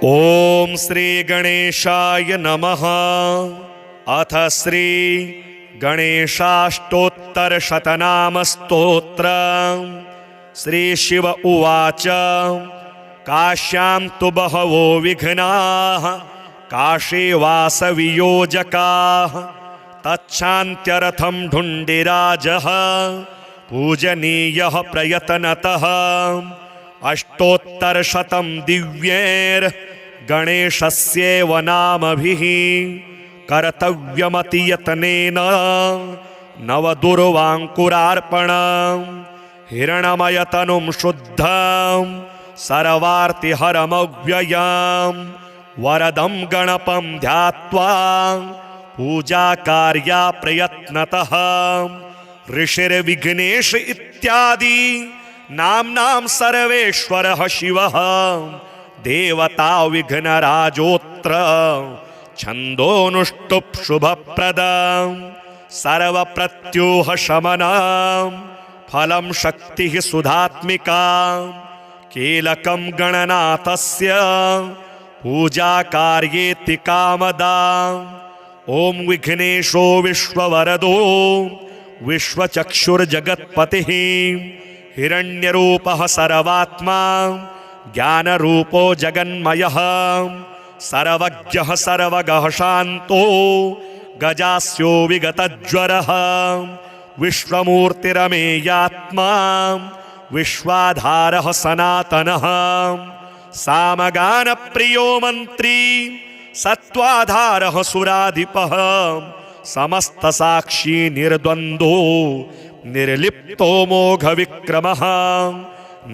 ओम श्री गणेशाय नमः। अथ श्री गणेशाष्टोत्तर शतनाम स्तोत्र। श्री शिव उवाच। काश्यां तु बहवो विघ्नाः काशी वासवियोजकाः तच्छान्त्यर्थं ढुण्डिराजः पूजनीयः प्रयत्नतः। अष्टोत्तरशतं दिव्यैर्गणेशस्यैव नामभिः कर्तव्यमतियत्नेन नवदुर्वाङ्कुरार्पणम्। हिरण्मयतनुं शुद्धं सर्वार्तिहरमव्ययम् वरदं गणपं ध्यात्वा पूजाकार्या प्रयत्नतः। ऋषिर्विघ्नेश इत्यादि नाम्नां सर्वेश्वरः शिवः देवता विघ्नराजोऽत्र छन्दोऽनुष्टुप् शुभप्रदं सर्वप्रत्यूह शमनं फलं शक्तिः सुधात्मिका। कीलकं गणनाथस्य पूजाकार्येति कामदा। ॐ विघ्नेशो विश्ववरदो विश्वचक्षुर्जगत्पतिः हिरण्यरूपः सर्वात्मा ज्ञानरूपो जगन्मयः सर्वज्ञः सर्वगः शान्तो गजास्यो विगतज्वरः विश्वमूर्तिरमेयात्मा विश्वाधारः सनातनः सामगानप्रियो मन्त्री सत्त्वाधारः सुराधिपः समस्तसाक्षी निर्द्वन्द्वो निर्लिप्तो मोघविक्रमः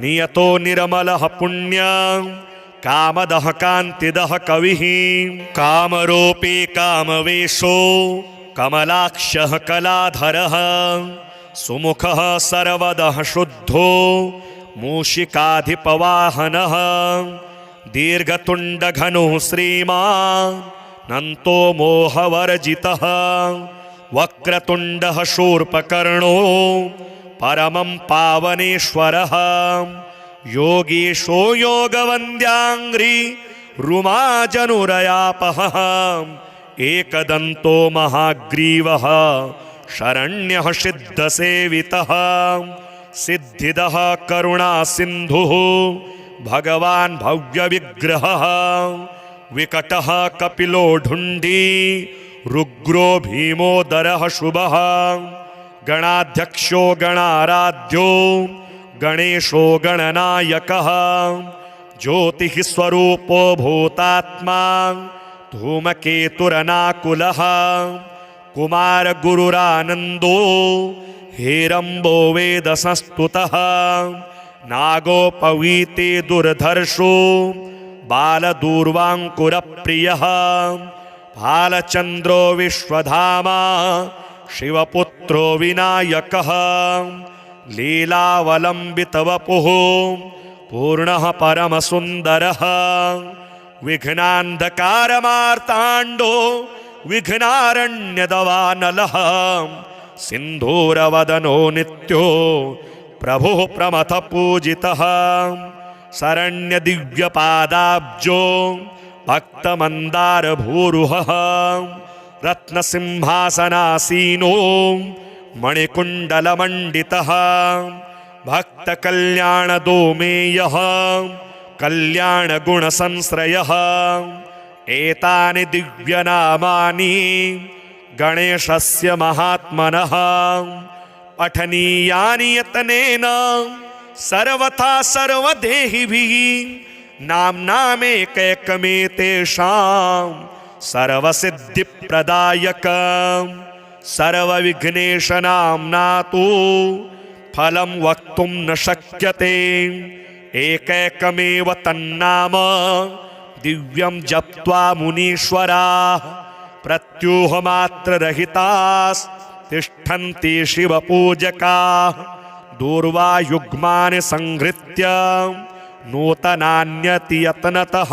नियतो निर्मलः पुण्यं कामदः कान्तिदः कविः कामरूपी कामवेशो कमलाक्षः कलाधरः सुमुखः सर्वदः शुद्धो मूषिकाधिपवाहनः दीर्घतुण्डघनुः श्रीमान् नन्तो मोहवर्जितः वक्रतुण्डः शूर्पकर्णो परमं पावनेश्वरः योगीशो योगवन्द्याङ्घ्रि रुमाजनुरयापः एकदन्तो महाग्रीवः शरण्यः सिद्धसेवितः सिद्धिदः करुणासिन्धुः भगवान् भव्यविग्रहः विकटः कपिलो ढुण्डी रुग्रो भीमोदरः शुभः गणाध्यक्षो गणाराध्यो गणेशो गणनायकः ज्योतिः स्वरूपो भूतात्मा धूमकेतुरनाकुलः कुमारगुरुरानन्दो हेरम्बो वेदसंस्तुतः नागोपवीते दुर्धर्षो बालदूर्वाङ्कुरप्रियः भालचन्द्रो विश्वधामा शिवपुत्रो विनायकः लीलावलम्बितवपुः पूर्णः परमसुन्दरः विघ्नान्धकारमार्ताण्डो विघ्नारण्यदवानलः सिन्धूरवदनो नित्यो प्रभुः प्रमथपूजितः शरण्यदिव्यपादाब्जो भक्तमन्दारभूरुहः रत्नसिंहासनासीनो मणिकुण्डलमण्डितः भक्तकल्याणदोमेयः कल्याणगुणसंश्रयः एतानि दिव्यनामानि गणेशस्य महात्मनः पठनीयानि यत्नेन सर्वथा सर्वदेहिभिः नाम्नामेकैकमेतेषां सर्वसिद्धिप्रदायकं सर्वविघ्नेशनाम्ना तु फलं वक्तुं न शक्यते एकैकमेव तन्नाम दिव्यं जप्त्वा मुनीश्वराः प्रत्यूहमात्ररहितास्तिष्ठन्ति शिवपूजकाः दूर्वायुग्मानि संहृत्य नूतनान्यतियत्नतः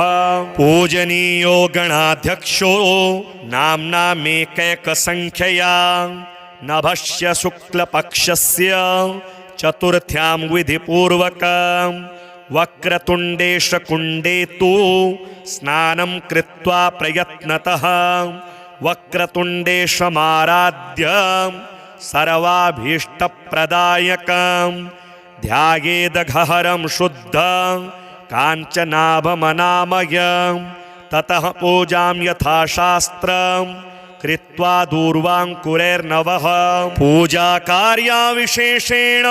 पूजनीयो गणाध्यक्षो नाम्नामेकैकसंख्यया नभस्य शुक्लपक्षस्य चतुर्थ्यां विधिपूर्वकं वक्रतुण्डेशकुण्डे तु स्नानं कृत्वा प्रयत्नतः वक्रतुण्डेशमाराध्य सर्वाभीष्टप्रदायकं ध्यायेदघहरं शुद्धं काञ्चनाभमनामयं ततः पूजां यथाशास्त्रं कृत्वा दूर्वाङ्कुरैर्नवः पूजाकार्याविशेषेण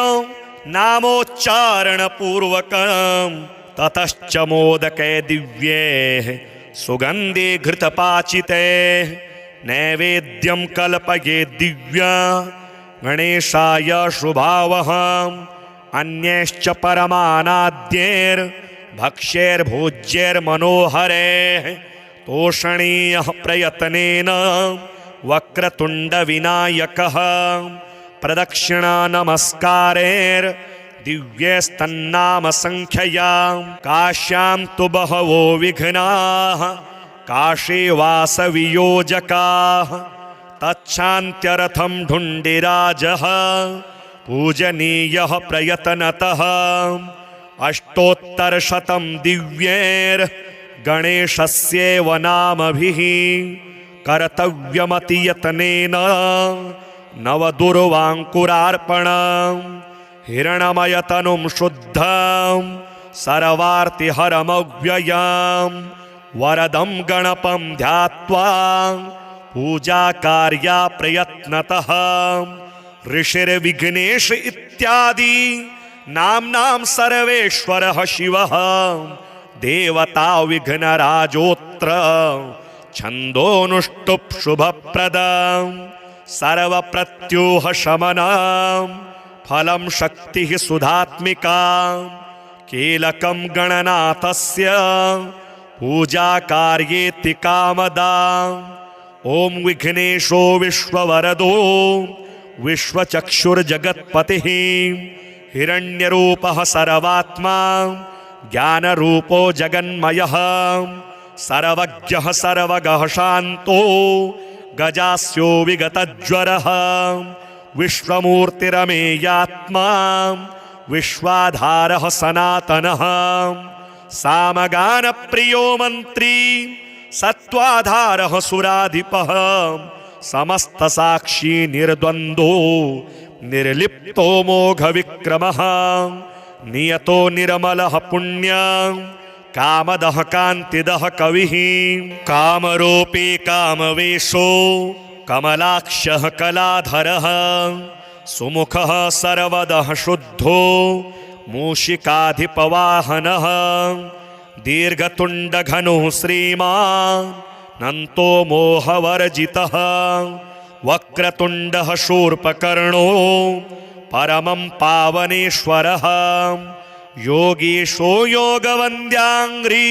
नामोच्चारणपूर्वकं ततश्च मोदके दिव्ये सुगन्धे घृतपाचिते नैवेद्यं कल्पये दिव्या गणेशाय शुभावहम् अन्यैश्च परमानाद्यैर्भक्ष्यैर्भोज्यैर्मनोहरैः तोषणीयः प्रयत्नेन वक्रतुण्डविनायकः प्रदक्षिणानमस्कारैर्दिव्यैस्तन्नामसङ्ख्यया काश्यां तु बहवो विघ्नाः काशी वासवियोजकाः तच्छान्त्यर्थं ढुण्डिराजः पूजनीयः प्रयत्नतः अष्टोत्तरशतं दिव्यैर्गणेशस्यैव नामभिः कर्तव्यमतियत्नेन नवदुर्वाङ्कुरार्पणम् हिरणमयतनुं शुद्धं सर्वार्तिहरमव्ययं वरदं गणपं ध्यात्वा पूजाकार्या प्रयत्नतः ऋषिर्विघ्नेश इत्यादि नाम्नां सर्वेश्वरः शिवः देवता विघ्नराजोऽत्र छन्दोऽनुष्टुप् शुभप्रदं सर्वप्रत्यूहशमनं फलं शक्तिः सुधात्मिका कीलकं गणनाथस्य पूजाकार्येति कामदा ॐ विघ्नेशो विश्ववरदो विश्वचक्षुर्जगत्पतिः हिरण्यरूपः सर्वात्मा ज्ञानरूपो जगन्मयः सर्वज्ञः सर्वगः शान्तो गजास्यो विगतज्वरः विश्वमूर्तिरमेयात्मा विश्वाधारः सनातनः सामगानप्रियो मन्त्री सत्त्वाधारः सुराधिपः समस्तसाक्षी निर्द्वन्द्वो निर्लिप्तो मोघविक्रमः नियतो निर्मलः पुण्यं कामदः कान्तिदः कविः कामरूपी कामवेशो कमलाक्षः कलाधरः सुमुखः सर्वदः शुद्धो मूषिकाधिपवाहनः दीर्घतुण्डघनुः श्रीमान् नन्तो मोहवर्जितः वक्रतुण्डः शूर्पकर्णो परमं पावनेश्वरः योगीशो योगवन्द्याङ्घ्रि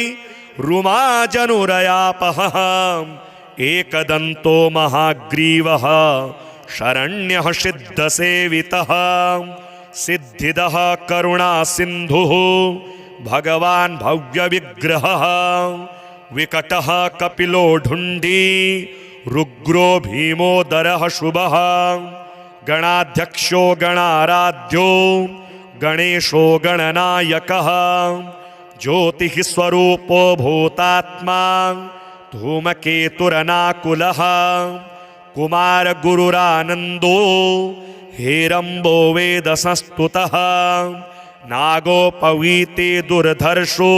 रुमाजनुरयापः एकदन्तो महाग्रीवः शरण्यः सिद्धसेवितः सिद्धिदः करुणासिन्धुः भगवान् भव्यविग्रहः विकटः कपिलो ढुण्डी रुग्रो भीमोदरः शुभः गणाध्यक्षो गणाराध्यो गणेशो गणनायकः ज्योतिः स्वरूपो भूतात्मा धूमकेतुरनाकुलः कुमारगुरुरानन्दो हेरम्बो वेदसंस्तुतः नागोपवीते दुर्धर्षो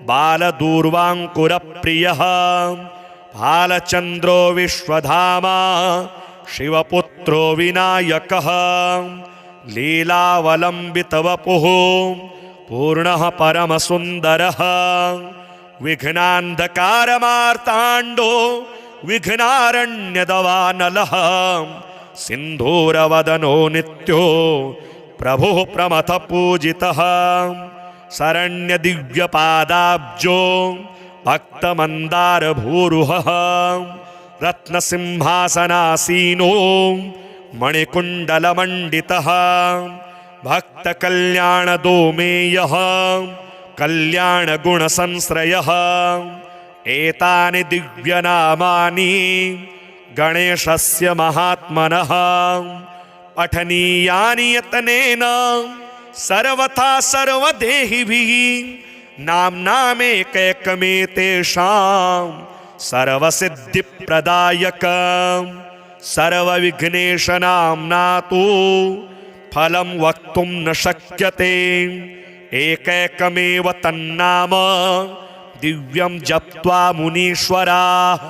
बालदूर्वाङ्कुरप्रियः भालचन्द्रो विश्वधामा शिवपुत्रो विनायकः लीलावलम्बितवपुः पूर्णः परमसुन्दरः विघ्नान्धकारमार्ताण्डो विघ्नारण्यदवानलः सिन्धूरवदनो नित्यो प्रभुः प्रमथ पूजितः शरण्यदिव्यपादाब्जो भक्तमन्दारभूरुहः रत्नसिंहासनासीनो मणिकुण्डलमण्डितः भक्तकल्याणदोमेयः कल्याणगुणसंश्रयः एतानि दिव्यनामानि गणेशस्य महात्मनः पठनीयानि यत्नेन सर्वथा सर्वदेहिभिः नाम्नामेकैकमेतेषां सर्वसिद्धिप्रदायकं सर्वविघ्नेशनाम्ना तु फलं वक्तुं न शक्यते। एकैकमेव तन्नाम दिव्यं जप्त्वा मुनीश्वराः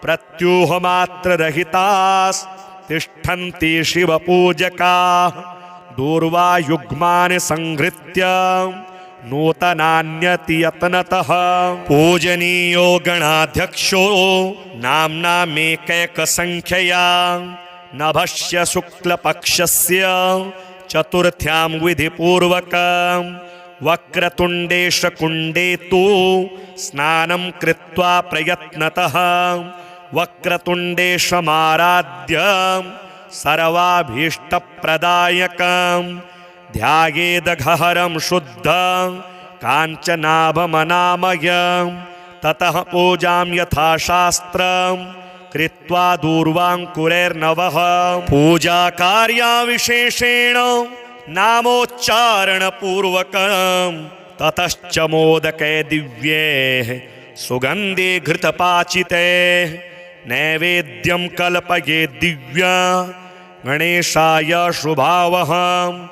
प्रत्यूहमात्ररहितास्तिष्ठन्ति शिवपूजकाः दूर्वायुग्मानि संहृत्य नूतनान्यति यत्नतः। पूजनीयो गणाध्यक्षो नाम्नामेकैकसंख्यया नभस्य शुक्लपक्षस्य चतुर्थ्यां विधिपूर्वकं वक्रतुण्डेशकुण्डे तु स्नानं कृत्वा प्रयत्नतः वक्रतुण्डेशमाराध्य सर्वाभीष्टप्रदायकं ध्यायेदघहरं शुद्धं काञ्चनाभमनामयं ततः पूजां यथाशास्त्रं कृत्वा दूर्वाङ्कुरैर्नवः। पूजाकार्यविशेषेण नामोच्चारणपूर्वकं ततश्च मोदके दिव्ये सुगन्धे घृतपाचिते नैवेद्यं कल्पये दिव्या गणेशाय शुभावहम्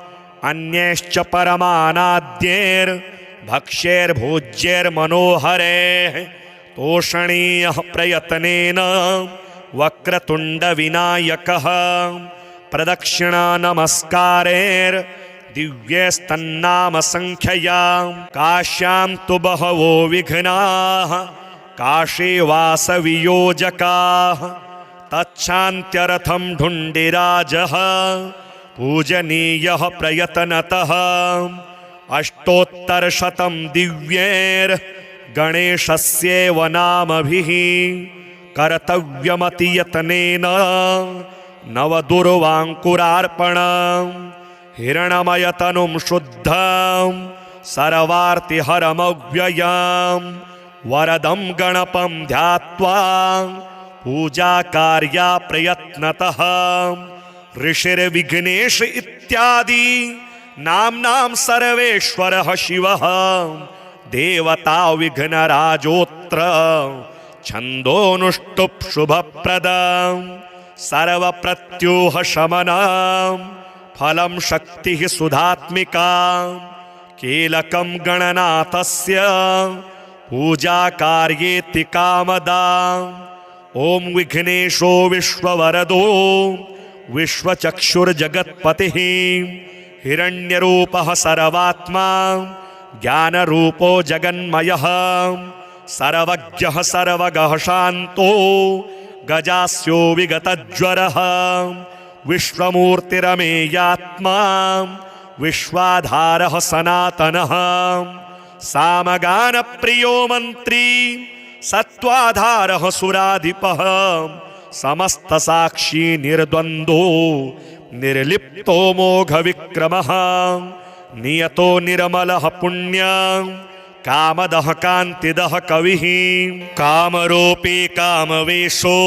अन्यैश्च परमानाद्यैर्भक्ष्यैर्भोज्यैर्मनोहरैः तोषणीयः प्रयत्नेन वक्रतुण्डविनायकः प्रदक्षिणानमस्कारैर्दिव्यैस्तन्नामसंख्यया काश्यां तु बहवो विघ्नाः काशे वासवियोजकाः तच्छान्त्यर्थं ढुण्डिराजः पूजनीयः प्रयत्नतः अष्टोत्तरशतं दिव्यैर्गणेशस्यैव नामभिः कर्तव्यमतियत्नेन नवदुर्वाङ्कुरार्पणं हिरण्मयतनुं शुद्धं सर्वार्तिहरमव्ययं वरदं गणपं ध्यात्वा पूजाकार्या प्रयत्नतः ऋषिर्विघ्नेश इत्यादि नाम्नां सर्वेश्वरः शिवः देवता विघ्नराजोऽत्र छन्दोनुष्टुप् शुभप्रदं सर्वप्रत्यूहशमनं फलं शक्तिः सुधात्मिका कीलकं गणनाथस्य पूजाकार्येति कामदा। ॐ विघ्नेशो विश्ववरदो विश्वचक्षुर्जगत्पतिः हिरण्यरूपः सर्वात्मा ज्ञानरूपो जगन्मयः सर्वज्ञः सर्वगः शान्तो गजास्यो विगतज्वरः विश्वमूर्तिरमेयात्मा विश्वाधारः सनातनः सामगानप्रियो मन्त्री सत्त्वाधारः सुराधिपः समस्तसाक्षी निर्द्वन्द्वो निर्लिप्तो मोघविक्रमः नियतो निर्मलः पुण्यं कामदः कान्तिदः कविः कामरूपी कामवेशो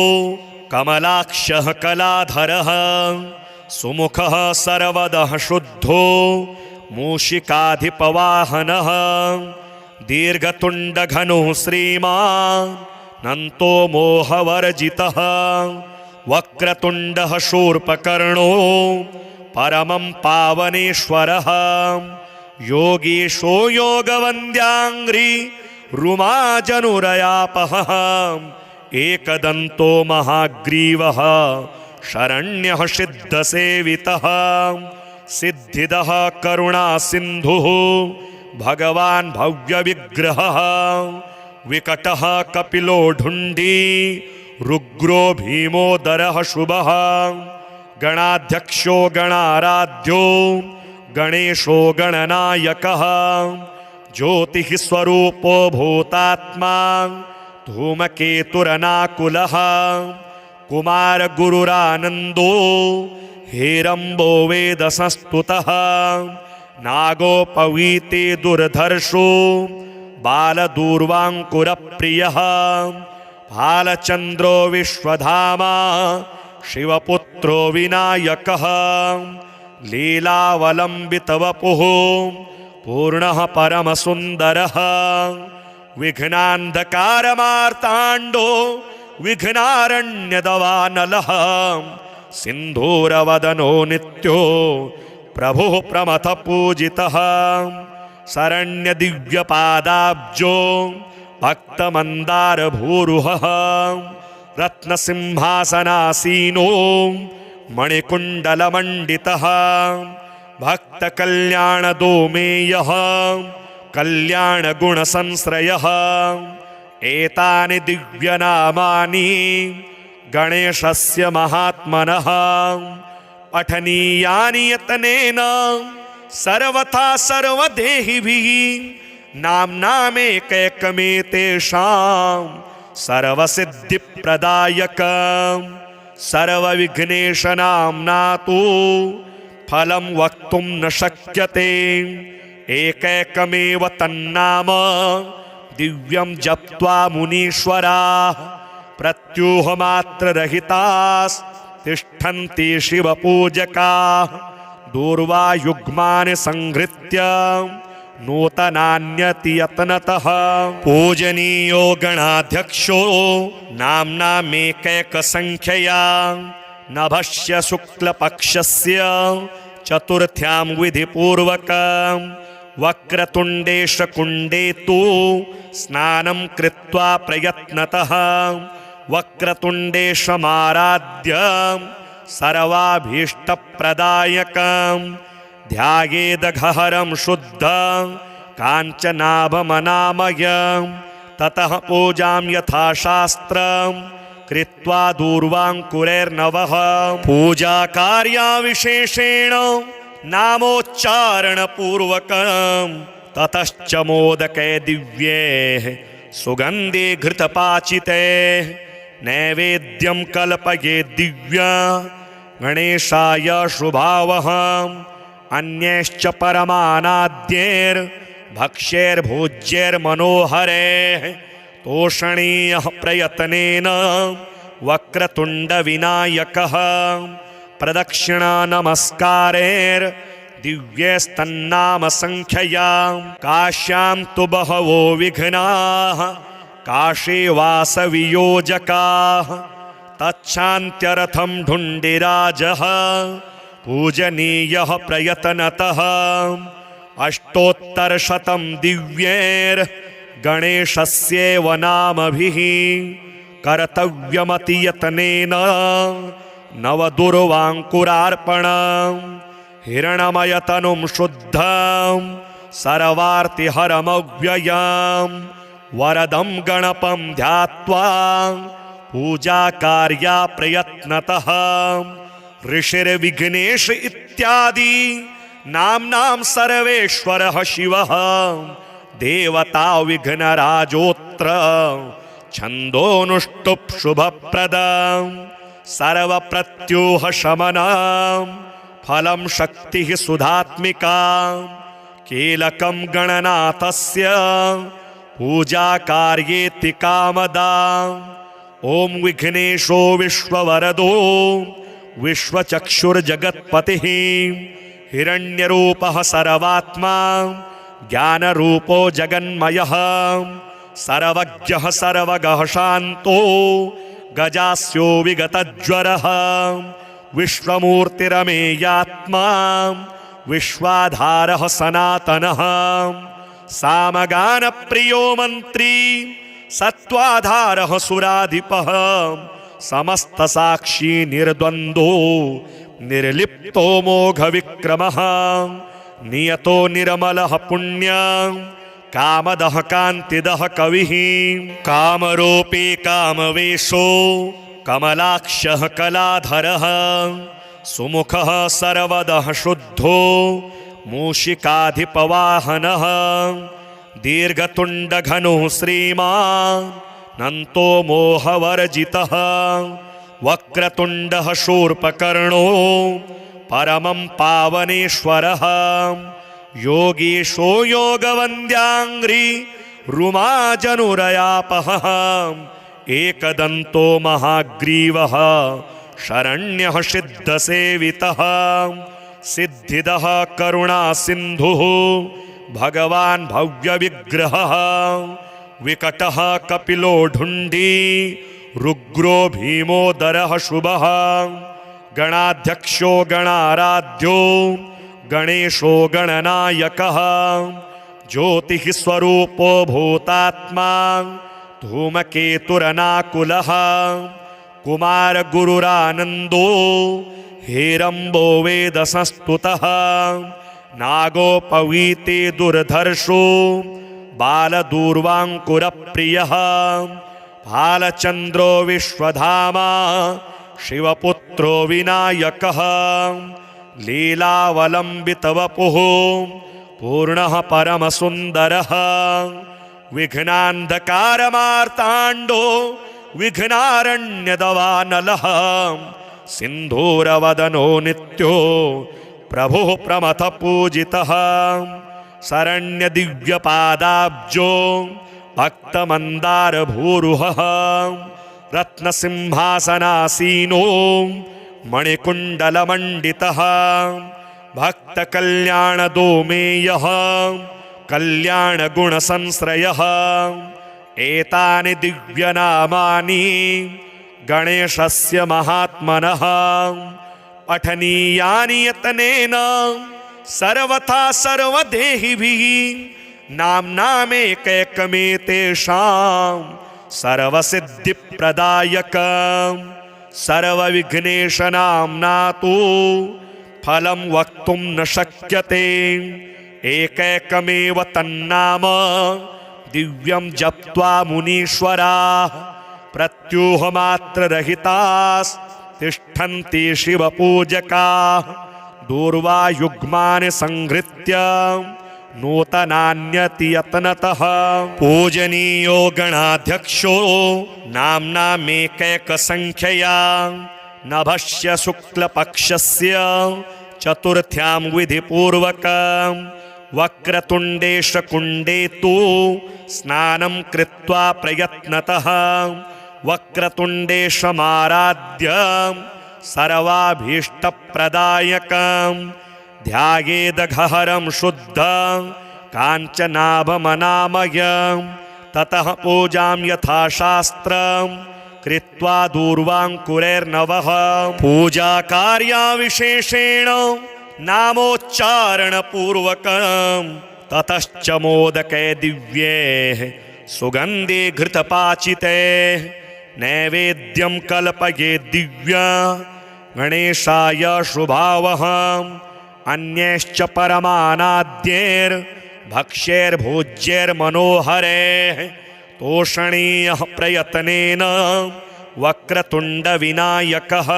कमलाक्षः कलाधरः सुमुखः सर्वदः शुद्धो मूषिकाधिपवाहनः दीर्घतुण्डघनुः श्रीमान् नन्तो मोहवर्जितः वक्रतुण्डः शूर्पकर्णो परमं पावनेश्वरः योगीशो योगवन्द्याङ्घ्रि रुमाजनुरयापः एकदन्तो महाग्रीवः शरण्यः सिद्धसेवितः सिद्धिदः करुणासिन्धुः भगवान् भव्यविग्रहः विकटः कपिलो ढुण्डी रुग्रो भीमोदरः शुभः गणाध्यक्षो गणाराध्यो गणेशो गणनायकः ज्योतिः स्वरूपो भूतात्मा धूमकेतुरनाकुलः कुमारगुरुरानन्दो हेरम्बो वेदसंस्तुतः नागोपवीते दुर्धर्षो बालदूर्वाङ्कुरप्रियः भालचन्द्रो विश्वधामा शिवपुत्रो विनायकः लीलावलम्बितवपुः पूर्णः परमसुन्दरः विघ्नान्धकारमार्ताण्डो विघ्नारण्यदवानलः सिन्धूरवदनो नित्यो प्रभुः प्रमथपूजितः शरण्यदिव्यपादाब्जो भक्तमन्दारभूरुहः रत्नसिंहासनासीनो मणिकुण्डलमण्डितः भक्तकल्याणदोमेयः कल्याणगुणसंश्रयः एतानि दिव्यनामानि गणेशस्य महात्मनः पठनीयानि यतनेन सर्वथा सर्वदेहिभिः नाम्नामेकैकमेतेषां सर्वसिद्धिप्रदायकं सर्वविघ्नेशनाम्ना तु फलं वक्तुं न शक्यते एकैकमेव तन्नाम दिव्यं जप्त्वा मुनीश्वराः प्रत्यूहमात्ररहितास्तिष्ठन्ति शिवपूजकाः दूर्वायुग्मानि संहृत्य नूतनान्यतियत्नतः पूजनीयो गणाध्यक्षो नाम्नामेकैकसंख्यया नभस्य शुक्लपक्षस्य चतुर्थ्यां विधिपूर्वकं वक्रतुण्डेशकुण्डे तु स्नानं कृत्वा प्रयत्नतः वक्रतुण्डेशमाराध्य सर्वाभीष्टप्रदायकं ध्यायेदघहरं शुद्धं काञ्चनाभमनामयं ततः पूजां यथाशास्त्रं कृत्वा दूर्वाङ्कुरैर्नवः पूजाकार्याविशेषेण नामोच्चारणपूर्वकं ततश्च मोदके दिव्ये सुगन्धे घृतपाचिते नैवेद्यं कल्पये दिव्या गणेशाय शुभावहम् अन्यैश्च परमानाद्यैर्भक्ष्यैर्भोज्यैर्मनोहरैः तोषणीयः प्रयत्नेन वक्रतुण्डविनायकः प्रदक्षिणा नमस्कारैर्दिव्यैस्तन्नाम संख्यया काश्यां तु बहवो विघ्नाः काशीवासवियोजकाः तच्छान्त्यर्थं ढुण्डिराजः पूजनीयः प्रयत्नतः अष्टोत्तरशतं दिव्यैर्गणेशस्यैव नामभिः कर्तव्यमतियतनेन नवदुर्वाङ्कुरार्पणं हिरण्मयतनुं शुद्धं सर्वार्तिहरमव्ययं वरदं गणपं ध्यात्वा पूजाकार्या प्रयत्नतः ऋषिर्विघ्नेश इत्यादि नाम्नां सर्वेश्वरः शिवः देवता विघ्नराजोऽत्र छन्दोनुष्टुप् शुभप्रदं सर्वप्रत्यूहशमनं फलं शक्तिः सुधात्मिका कीलकं गणनाथस्य पूजाकार्येति कामदा ॐ विघ्नेशो विश्ववरदो विश्वचक्षुर्जगत्पतिः हिरण्यरूपः सर्वात्मा ज्ञानरूपो जगन्मयः सर्वज्ञः सर्वगः शान्तो गजास्यो विगतज्वरः विश्वमूर्तिरमेयात्मा विश्वाधारः सनातनः सामगानप्रियो मन्त्री सत्त्वाधारः सुराधिपः समस्तसाक्षी निर्द्वन्द्वो निर्लिप्तो मोघविक्रमः नियतो निर्मलः पुण्यं कामदः कान्तिदः कविः कामरूपी कामवेशो कमलाक्षः कलाधरः सुमुखः सर्वदः शुद्धो मूषिकाधिपवाहनः दीर्घतुण्डघनुः श्रीमान् नन्तो मोहवर्जितः वक्रतुण्डः शूर्पकर्णो परमं पावनेश्वरः योगीशो योगवन्द्याङ्घ्रि रुमाजनुरयापः एकदन्तो महाग्रीवः शरण्यः सिद्धसेवितः सिद्धिदः करुणासिन्धुः भगवान् भव्यविग्रहः विकटः कपिलो ढुण्डी रुग्रो भीमोदरः शुभः गणाध्यक्षो गणाराध्यो गणेशो गणनायकः ज्योतिः स्वरूपो भूतात्मा धूमकेतुरनाकुलः कुमारगुरुरानन्दो हेरम्बो वेदसंस्तुतः नागोपवीते दुर्धर्षो बालदूर्वाङ्कुरप्रियः भालचन्द्रो विश्वधामा शिवपुत्रो विनायकः लीलावलम्बितवपुः पूर्णः परमसुन्दरः विघ्नान्धकारमार्ताण्डो विघ्नारण्यदवानलः सिन्धूरवदनो नित्यो प्रभुः प्रमथ पूजितः शरण्यदिव्यपादाब्जो भक्तमन्दारभूरुहः रत्नसिंहासनासीनो मणिकुण्डलमण्डितः भक्तकल्याणदोमेयः कल्याणगुणसंश्रयः एतानि दिव्यनामानि गणेशस्य महात्मनः पठनीयानि यतनेन सर्वथा सर्वदेहिभिः नाम्नामेकैकमेतेषां सर्वसिद्धिप्रदायकं सर्वविघ्नेशनाम्ना तु फलं वक्तुं न शक्यते एकैकमेव तन्नाम दिव्यं जप्त्वा मुनीश्वराः प्रत्यूहमात्ररहितास्तिष्ठन्ति शिवपूजकाः दूर्वायुग्मानि संहृत्य नूतनान्यतियत्नतः पूजनीयो गणाध्यक्षो नाम्नामेकैकसंख्यया नभस्य शुक्लपक्षस्य चतुर्थ्यां विधिपूर्वकं वक्रतुण्डेशकुण्डे तु स्नानं कृत्वा प्रयत्नतः वक्रतुण्डेशमाराध्य सर्वाभीष्टप्रदायकं ध्यायेदघहरं शुद्धं काञ्चनाभमनामयं ततः पूजां यथाशास्त्रं कृत्वा दूर्वाङ्कुरैर्नवः पूजाकार्यविशेषेण नामोच्चारणपूर्वकं ततश्च मोदके दिव्ये सुगन्धे घृतपाचिते नैवेद्यं कल्पये दिव्या गणेशाय शुभावहम् अन्यैश्च परमानाद्यैर्भक्ष्यैर्भोज्यैर्मनोहरैः तोषणीयः प्रयत्नेन वक्रतुण्डविनायकः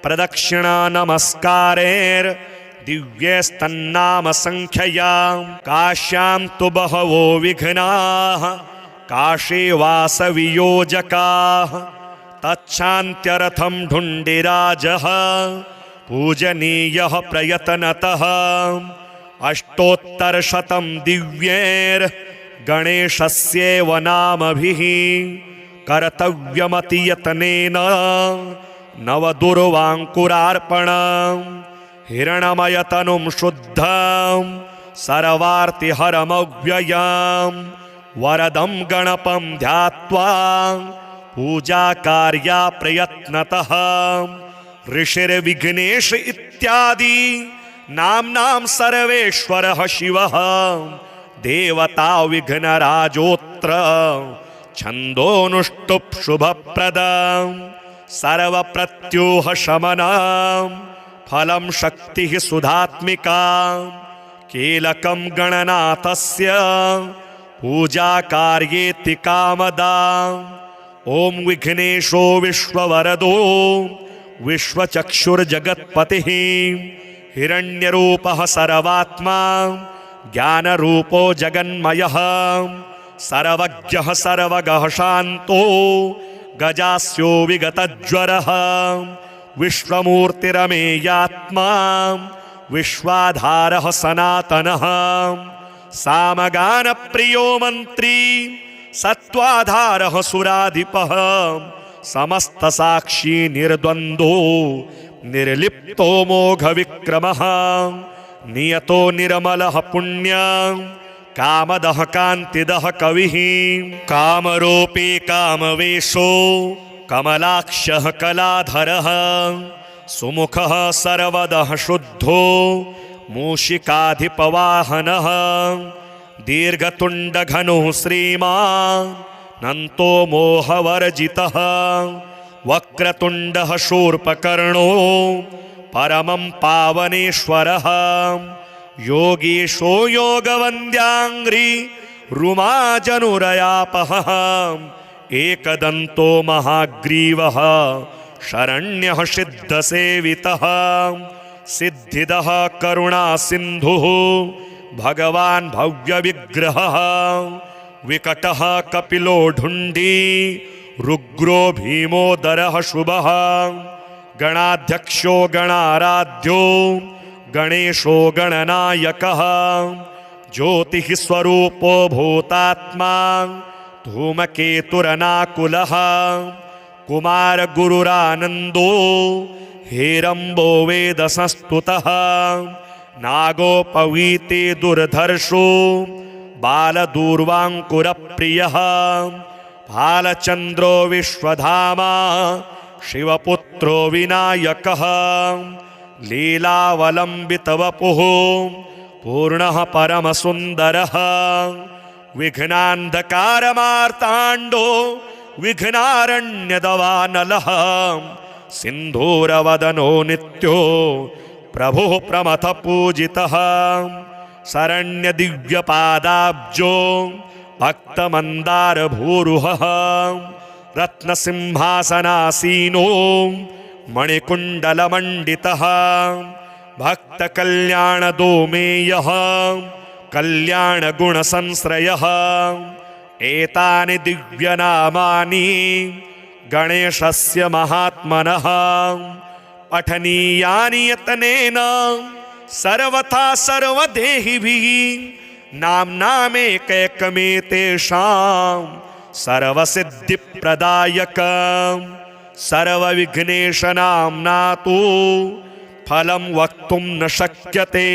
प्रदक्षिणानमस्कारैर्दिव्यैस्तन्नामसङ्ख्यया काश्यां तु बहवो विघ्नाः काशी वासवियोजकाः तच्छान्त्यर्थं ढुण्डिराजः पूजनीयः प्रयत्नतः अष्टोत्तरशतं दिव्यैर्गणेशस्यैव नामभिः कर्तव्यमतियत्नेन नवदुर्वाङ्कुरार्पणं हिरण्मयतनुं शुद्धं सर्वार्तिहरमव्ययं वरदं गणपं ध्यात्वा पूजाकार्या प्रयत्नतः ऋषिर्विघ्नेश इत्यादि नाम्नां सर्वेश्वरः शिवः देवता विघ्नराजोऽत्र छन्दोनुष्टुप् शुभप्रदं सर्वप्रत्यूहशमनं फलं शक्तिः सुधात्मिका कीलकं गणनाथस्य पूजाकार्येति कामदा ॐ विघ्नेशो विश्ववरदो विश्वचक्षुर्जगत्पतिः हिरण्यरूपः सर्वात्मा ज्ञानरूपो जगन्मयः सर्वज्ञः सर्वगः शान्तो गजास्यो विगतज्वरः विश्वमूर्तिरमेयात्मा विश्वाधारः सनातनः सामगानप्रियो मन्त्री सत्त्वाधारः सुराधिपः समस्तसाक्षी निर्द्वन्द्वो निर्लिप्तो मोघविक्रमः नियतो निर्मलः पुण्यं कामदः कान्तिदः कविः कामरूपी कामवेशो कमलाक्षः कलाधरः सुमुखः सर्वदः शुद्धो मूषिकाधिपवाहनः दीर्घतुण्डघनुः श्रीमान् नन्तो मोहवर्जितः वक्रतुण्डः शूर्पकर्णो परमं पावनेश्वरः योगीशो योगवन्द्याङ्घ्रि रुमाजनुरयापः एकदन्तो महाग्रीवः शरण्यः सिद्धसेवितः सिद्धिदः करुणासिन्धुः भगवान् भव्यविग्रहः विकटः कपिलो ढुण्डी रुग्रो भीमोदरः शुभः गणाध्यक्षो गणाराध्यो गणेशो गणनायकः ज्योतिः स्वरूपो भूतात्मा धूमकेतुरनाकुलः कुमारगुरुरानन्दो हेरम्बो वेदसंस्तुतः नागोपवीते दुर्धर्षो बालदूर्वाङ्कुरप्रियः भालचन्द्रो विश्वधामा शिवपुत्रो विनायकः लीलावलम्बितवपुः पूर्णः परमसुन्दरः विघ्नान्धकारमार्ताण्डो विघ्नारण्यदवानलः सिन्धूरवदनो नित्यो प्रभुः प्रमथपूजितः शरण्यदिव्यपादाब्जो भक्तमन्दारभूरुहः रत्नसिंहासनासीनो मणिकुण्डलमण्डितः भक्तकल्याणदोमेयः कल्याणगुणसंश्रयः एतानि दिव्यनामानि गणेशस्य महात्मनः पठनीयानि यतनेन सर्वथा सर्वदेहिभिः नाम्नामेकैकमेतेषां सर्वसिद्धिप्रदायकं सर्वविघ्नेशनाम्ना तु फलं वक्तुं न शक्यते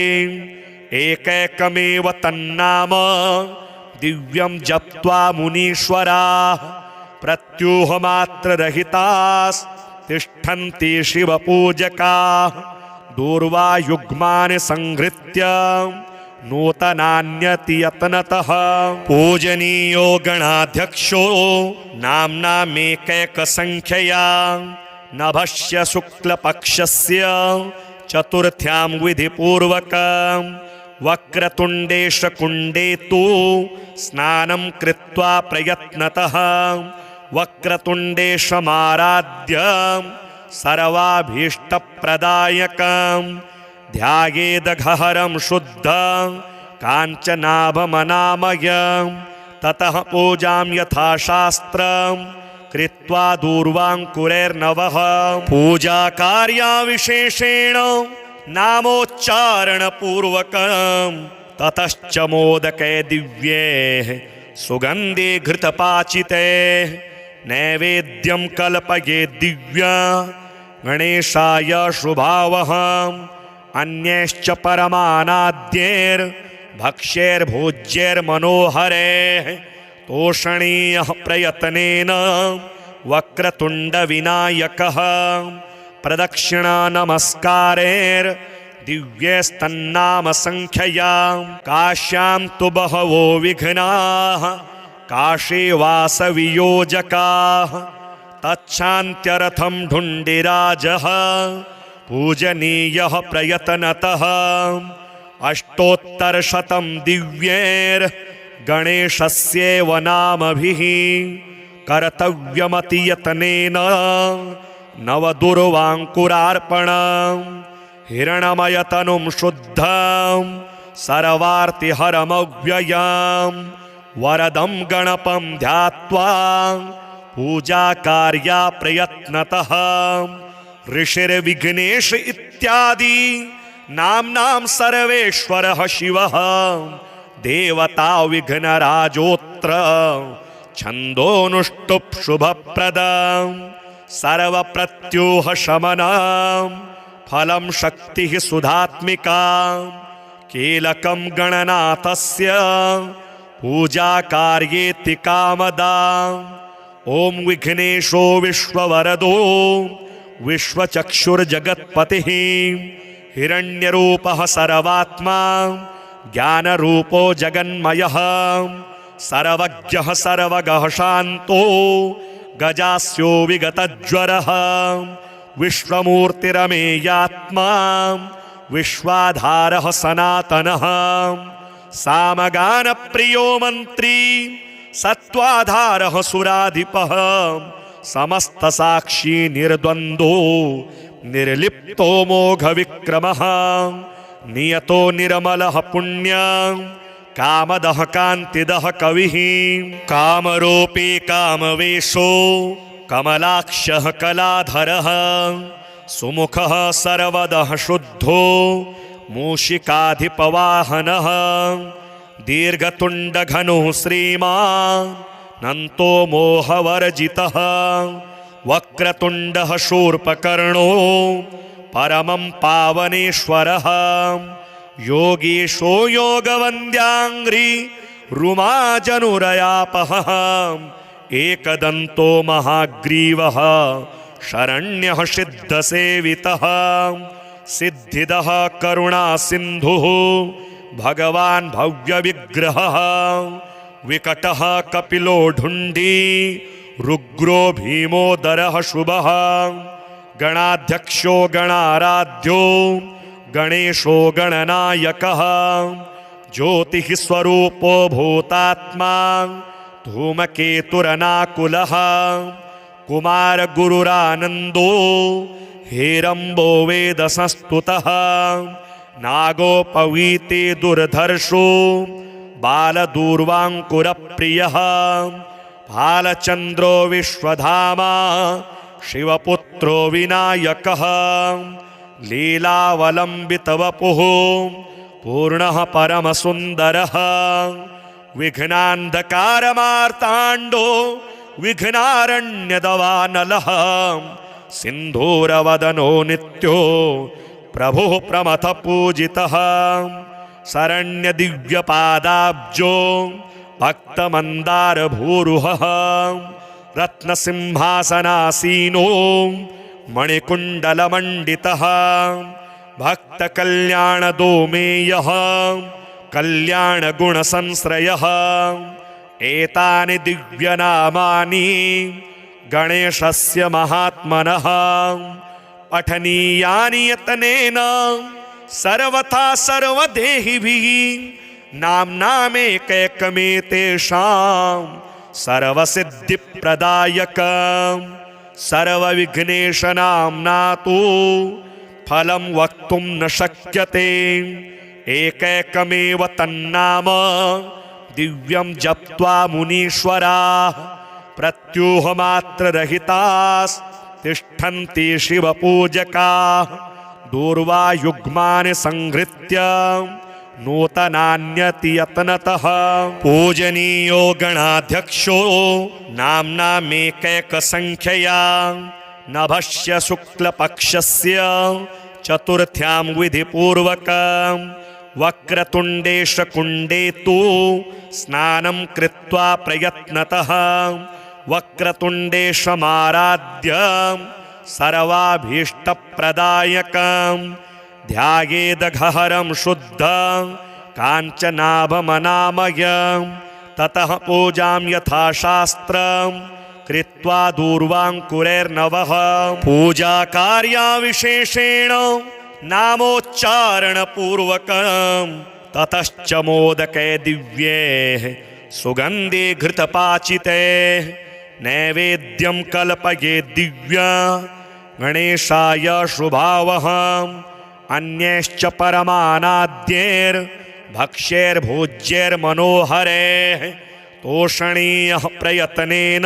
एकैकमेव तन्नाम दिव्यं जप्त्वा मुनीश्वराः प्रत्यूहमात्ररहितास्तिष्ठन्ति शिवपूजकाः दूर्वायुग्मानि संहृत्य नूतनान्यतियत्नतः पूजनीयो गणाध्यक्षो नाम्नामेकैकसंख्यया नभस्य शुक्लपक्षस्य चतुर्थ्यां विधिपूर्वकं वक्रतुण्डेशकुण्डे तु स्नानं कृत्वा प्रयत्नतः वक्रतुण्डेशमाराध्य सर्वाभीष्टप्रदायकं ध्यायेदघहरं शुद्धं काञ्चनाभमनामयं ततः पूजां यथाशास्त्रं कृत्वा दूर्वाङ्कुरैर्नवः पूजाकार्याविशेषेण नामोच्चारणपूर्वकं ततश्च मोदके दिव्ये सुगन्धे घृतपाचिते नैवेद्यं कल्पये दिव्या गणेशाय शुभावहम् अन्यैश्च परमानाद्यैर्भक्ष्यैर्भोज्यैर्मनोहरैः तोषणीयः प्रयत्नेन वक्रतुण्डविनायकः प्रदक्षिणा नमस्कारैर्दिव्यैस्तन्नामसङ्ख्यया काश्यां तु बहवो विघ्नाः काशी वासवियोजकाः तच्छान्त्यर्थं ढुण्डिराजः पूजनीयः प्रयत्नतः अष्टोत्तरशतं दिव्यैर्गणेशस्यैव नामभिः कर्तव्यमतियतनेन नवदुर्वाङ्कुरार्पणं हिरणमयतनुं शुद्धं सर्वार्तिहरमव्ययं वरदं गणपं ध्यात्वा पूजाकार्या प्रयत्नतः ऋषिर्विघ्नेश इत्यादि नाम्नां सर्वेश्वरः शिवः देवता विघ्नराजोऽत्र छन्दोनुष्टुप् शुभप्रदं सर्वप्रत्यूहशमनं फलं शक्तिः सुधात्मिका कीलकं गणनाथस्य पूजा कार्येति कामदा ॐ विघ्नेशो विश्ववरदो विश्वचक्षुर्जगत्पतिः हिरण्यरूपः सर्वात्मा ज्ञानरूपो जगन्मयः सर्वज्ञः सर्वगः शान्तो गजास्यो विगतज्वरः विश्वमूर्तिरमेयात्मा विश्वाधारः सनातनः सामगानप्रियो मन्त्री सत्त्वाधारः सुराधिपः समस्तसाक्षी निर्द्वन्द्वो निर्लिप्तो मोघविक्रमः नियतो निर्मलः पुण्यः कामदः कान्तिदः कविः कामरूपी कामवेशो कमलाक्षः कलाधरः सुमुखः सर्वदः शुद्धो मूषिकाधिपवाहनः दीर्घतुण्डघनुः श्रीमान् नन्तो मोहवर्जितः वक्रतुण्डः शूर्पकर्णो परमं पावनेश्वरः योगीशो योगवन्द्याङ्घ्रि रुमाजनुरयापः एकदन्तो महाग्रीवः शरण्यः सिद्धसेवितः सिद्धिदः करुणासिन्धुः भगवान् भव्यविग्रहः विकटः कपिलो ढुण्डी रुग्रो भीमोदरः शुभः गणाध्यक्षो गणाराध्यो गणेशो गणनायकः ज्योतिः स्वरूपो भूतात्मा धूमकेतुरनाकुलः कुमारगुरुरानन्दो हेरम्बो वेदसंस्तुतः नागोपवीते दुर्धर्षो बालदूर्वाङ्कुरप्रियः भालचन्द्रो विश्वधामा शिवपुत्रो विनायकः लीलावलम्बितवपुः पूर्णः परमसुन्दरः विघ्नान्धकारमार्ताण्डो विघ्नारण्यदवानलः सिन्धूरवदनो नित्यो प्रभुः प्रमथ पूजितः शरण्यदिव्यपादाब्जो भक्तमन्दारभूरुहः रत्नसिंहासनासीनो मणिकुण्डलमण्डितः भक्तकल्याणदोमेयः कल्याणगुणसंश्रयः एतानि दिव्यनामानि गणेशस्य महात्मनः पठनीयानि यतनेन सर्वथा सर्वदेहिभिः नाम्नामेकैकमेतेषां सर्वसिद्धिप्रदायकं सर्वविघ्नेशनाम्ना तु फलं वक्तुं न शक्यते एकैकमेव तन्नाम दिव्यं जप्त्वा मुनीश्वराः प्रत्यूहमात्ररहितास्तिष्ठन्ति शिवपूजकाः दूर्वायुग्मानि संहृत्य नूतनान्यतियत्नतः पूजनीयो गणाध्यक्षो नाम्नामेकैकसंख्यया नभस्य शुक्लपक्षस्य चतुर्थ्यां विधिपूर्वकं वक्रतुण्डेशकुण्डे तु स्नानं कृत्वा प्रयत्नतः वक्रतुण्डेशमाराध्य सर्वाभीष्टप्रदायकं ध्यायेदघहरं शुद्धं काञ्चनाभमनामयं ततः पूजां यथाशास्त्रं कृत्वा दूर्वाङ्कुरैर्नवः पूजाकार्यविशेषेण नामोच्चारणपूर्वकं ततश्च मोदके दिव्ये सुगन्धे घृतपाचिते नैवेद्यं कल्पये दिव्या गणेशाय शुभावहम् अन्यैश्च परमानाद्यैर्भक्ष्यैर्भोज्यैर्मनोहरैः तोषणीयः प्रयत्नेन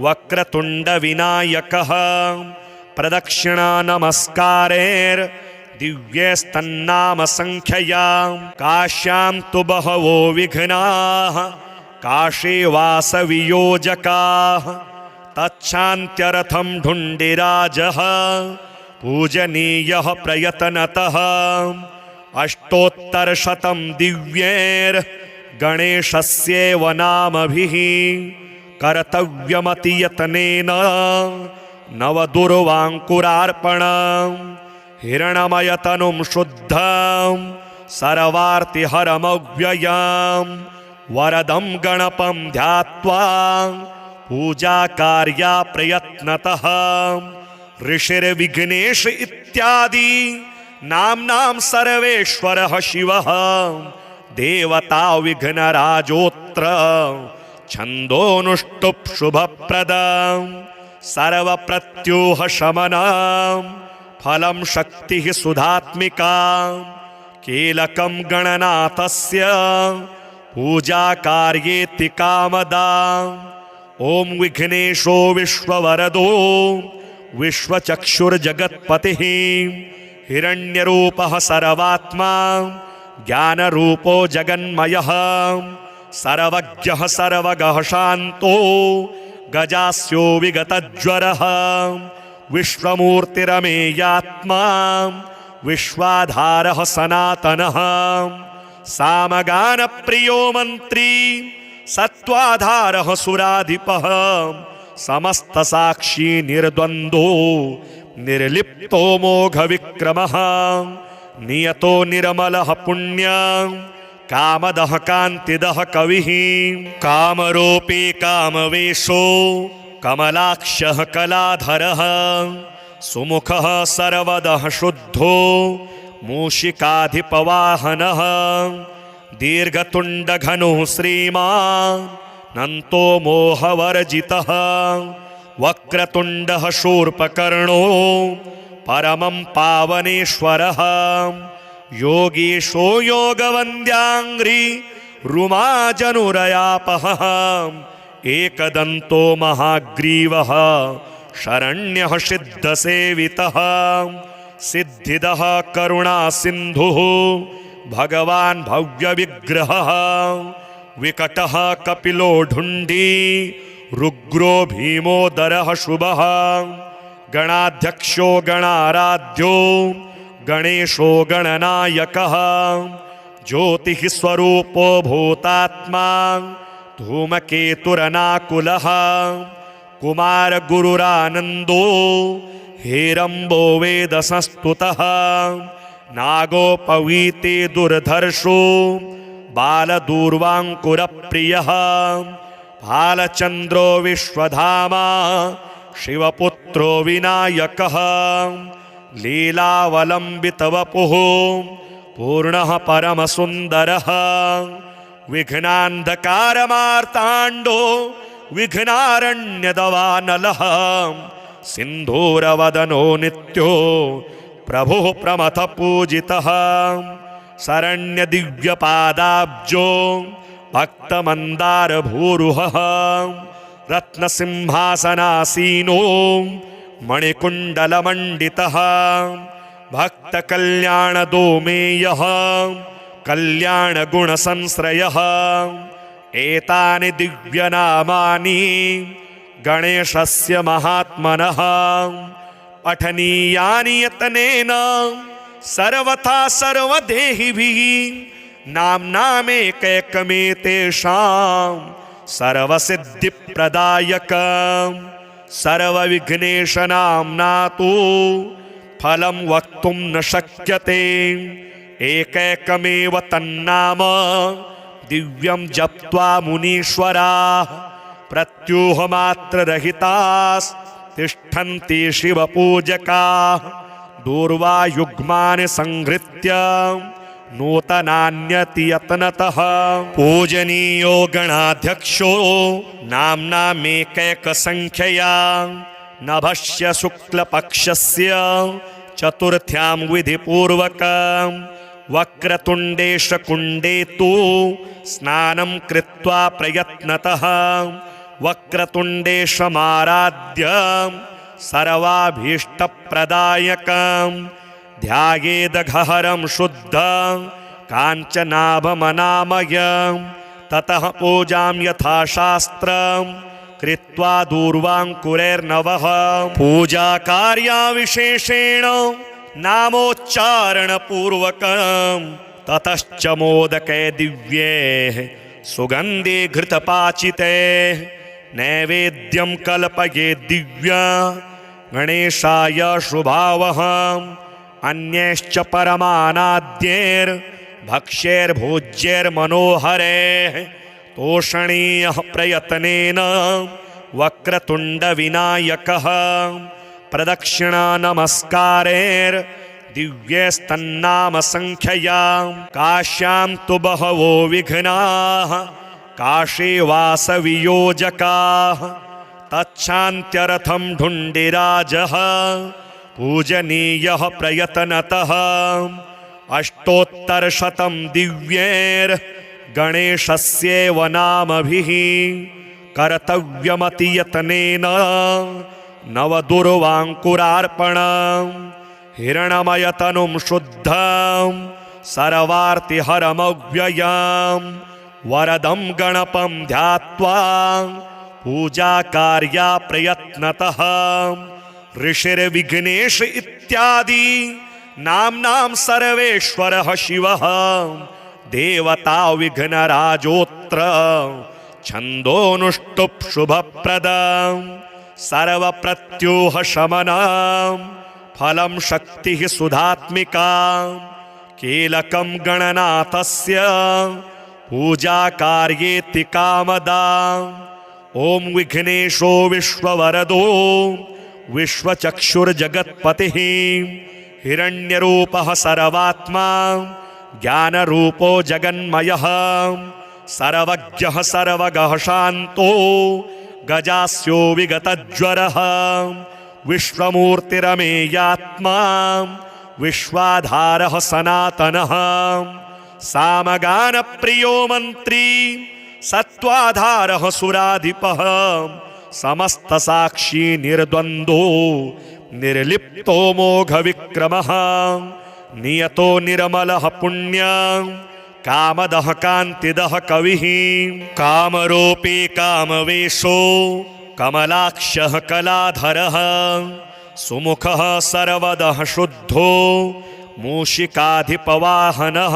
वक्रतुण्डविनायकः प्रदक्षिणा नमस्कारैर्दिव्यैस्तन्नामसङ्ख्यया काश्यां तु बहवो विघ्नाः काशीवासवियोजकाः तच्छान्त्यर्थं ढुण्डिराजः पूजनीयः प्रयतनतः अष्टोत्तरशतं दिव्यैर्गणेशस्यैव नामभिः कर्तव्यमतियतनेन नवदुर्वाङ्कुरार्पणम् हिरणमयतनुं शुद्धं सर्वार्तिहरमव्ययं वरदं गणपं ध्यात्वा पूजाकार्या प्रयत्नतः ऋषिर्विघ्नेश इत्यादि नाम्नां सर्वेश्वरः शिवः देवता विघ्नराजोऽत्र छन्दोऽनुष्टुप् शुभप्रदं सर्वप्रत्यूहशमनं फलं शक्तिः सुधात्मिका कीलकं गणनाथस्य पूजाकार्येति कामदा ॐ विघ्नेशो विश्ववरदो विश्वचक्षुर्जगत्पतिः हिरण्यरूपः सर्वात्मा ज्ञानरूपो जगन्मयः सर्वज्ञः सर्वगः शान्तो गजास्यो विगतज्वरः विश्वमूर्तिरमेयात्मा विश्वाधारः सनातनः सामगानप्रियो मन्त्री सत्त्वाधारः सुराधिपः समस्तसाक्षी निर्द्वन्द्वो निर्लिप्तो मोघविक्रमः नियतो निर्मलः पुण्यं कामदः कान्तिदः कविः कामरूपी कामवेशो कमलाक्षः कलाधरः सुमुखः सर्वदः शुद्धो मूषिकाधिपवाहनः दीर्घतुण्डघनुः श्रीमान् नन्तो मोहवर्जितः वक्रतुण्डः शूर्पकर्णो परमं पावनेश्वरः योगीशो योगवन्द्याङ्घ्रि रुमाजनुरयापः एकदन्तो महाग्रीवः शरण्यः सिद्धसेवितः सिद्धिदः करुणासिन्धुः भगवान् भव्यविग्रहः विकटः कपिलो ढुण्डी रुग्रो भीमोदरः शुभः गणाध्यक्षो गणाराध्यो गणेशो गणनायकः ज्योतिः स्वरूपो भूतात्मा धूमकेतुरनाकुलः कुमारगुरुरानन्दो हेरम्बो वेदसंस्तुतः नागोपवीते दुर्धर्षो बालदूर्वाङ्कुरप्रियः भालचन्द्रो विश्वधामा शिवपुत्रो विनायकः लीलावलम्बितवपुः पूर्णः परमसुन्दरः विघ्नान्धकारमार्ताण्डो विघ्नारण्यदवानलः सिन्धूरवदनो नित्यो प्रभुः प्रमथपूजितः शरण्यदिव्यपादाब्जो भक्तमन्दारभूरुहः रत्नसिंहासनासीनो मणिकुण्डलमण्डितः भक्तकल्याणदोमेयः कल्याणगुणसंश्रयः एतानि दिव्यनामानि गणेशस्य महात्मनः पठनीयानि यतनेन सर्वथा सर्वदेहिभिः नाम्नामेकैकमेतेषां सर्वसिद्धिप्रदायकं सर्वविघ्नेशनाम्ना तु फलं वक्तुं न शक्यते एकैकमेव तन्नाम दिव्यं जप्त्वा मुनीश्वराः प्रत्यूहमात्ररहितास्तिष्ठन्ति शिवपूजकाः दूर्वायुग्मानि संहृत्य नूतनान्यतियत्नतः पूजनीयो गणाध्यक्षो नाम्नामेकैकसंख्यया नभस्य शुक्लपक्षस्य चतुर्थ्यां विधिपूर्वकं वक्रतुण्डेशकुण्डे तु स्नानं कृत्वा प्रयत्नतः वक्रतुण्डेशमाराध्य सर्वाभीष्टप्रदायकं ध्यायेदघहरं शुद्धं काञ्चनाभमनामयं ततः पूजां यथाशास्त्रं कृत्वा दूर्वाङ्कुरैर्नवः पूजाकार्याविशेषेण नामोच्चारणपूर्वकं ततश्च मोदके दिव्ये सुगन्धे घृतपाचिते नैवेद्यं कल्पये दिव्या गणेशाय शुभावहम् अन्यैश्च परमानाद्यैर्भक्ष्यैर्भोज्यैर्मनोहरैः तोषणीयः प्रयत्नेन वक्रतुण्डविनायकः प्रदक्षिणानमस्कारैर्दिव्यैस्तन्नामसङ्ख्यया काश्यां तु बहवो विघ्नाः काशी वासवियोजकाः तच्छान्त्यर्थं ढुण्डिराजः पूजनीयः प्रयत्नतः अष्टोत्तरशतं दिव्यैर्गणेशस्यैव नामभिः कर्तव्यमतियत्नेन नवदुर्वाङ्कुरार्पणम् हिरणमयतनुं शुद्धं सर्वार्तिहरमव्ययं वरदं गणपं ध्यात्वा पूजाकार्या प्रयत्नतः ऋषिर्विघ्नेश इत्यादि नाम्नां सर्वेश्वरः शिवः देवता विघ्नराजोऽत्र छन्दोऽनुष्टुप् शुभप्रदं सर्वप्रत्यूह शमनं फलं शक्तिः सुधात्मिका कीलकं गणनाथस्य पूजाकार्येति कामदा ॐ विघ्नेशो विश्ववरदो विश्वचक्षुर्जगत्पतिः हिरण्यरूपः सर्वात्मा ज्ञानरूपो जगन्मयः सर्वज्ञः सर्वगः शान्तो गजास्यो विगतज्वरः विश्वमूर्तिरमेयात्मा विश्वाधारः सनातनः सामगानप्रियो मन्त्री सत्त्वाधारः सुराधिपः समस्तसाक्षी निर्द्वन्द्वो निर्लिप्तो मोघविक्रमः नियतो निर्मलः पुण्यं कामदः कान्तिदः कविः कामरूपी कामवेशो कमलाक्षः कलाधरः सुमुखः सर्वदः शुद्धो मूषिकाधिपवाहनः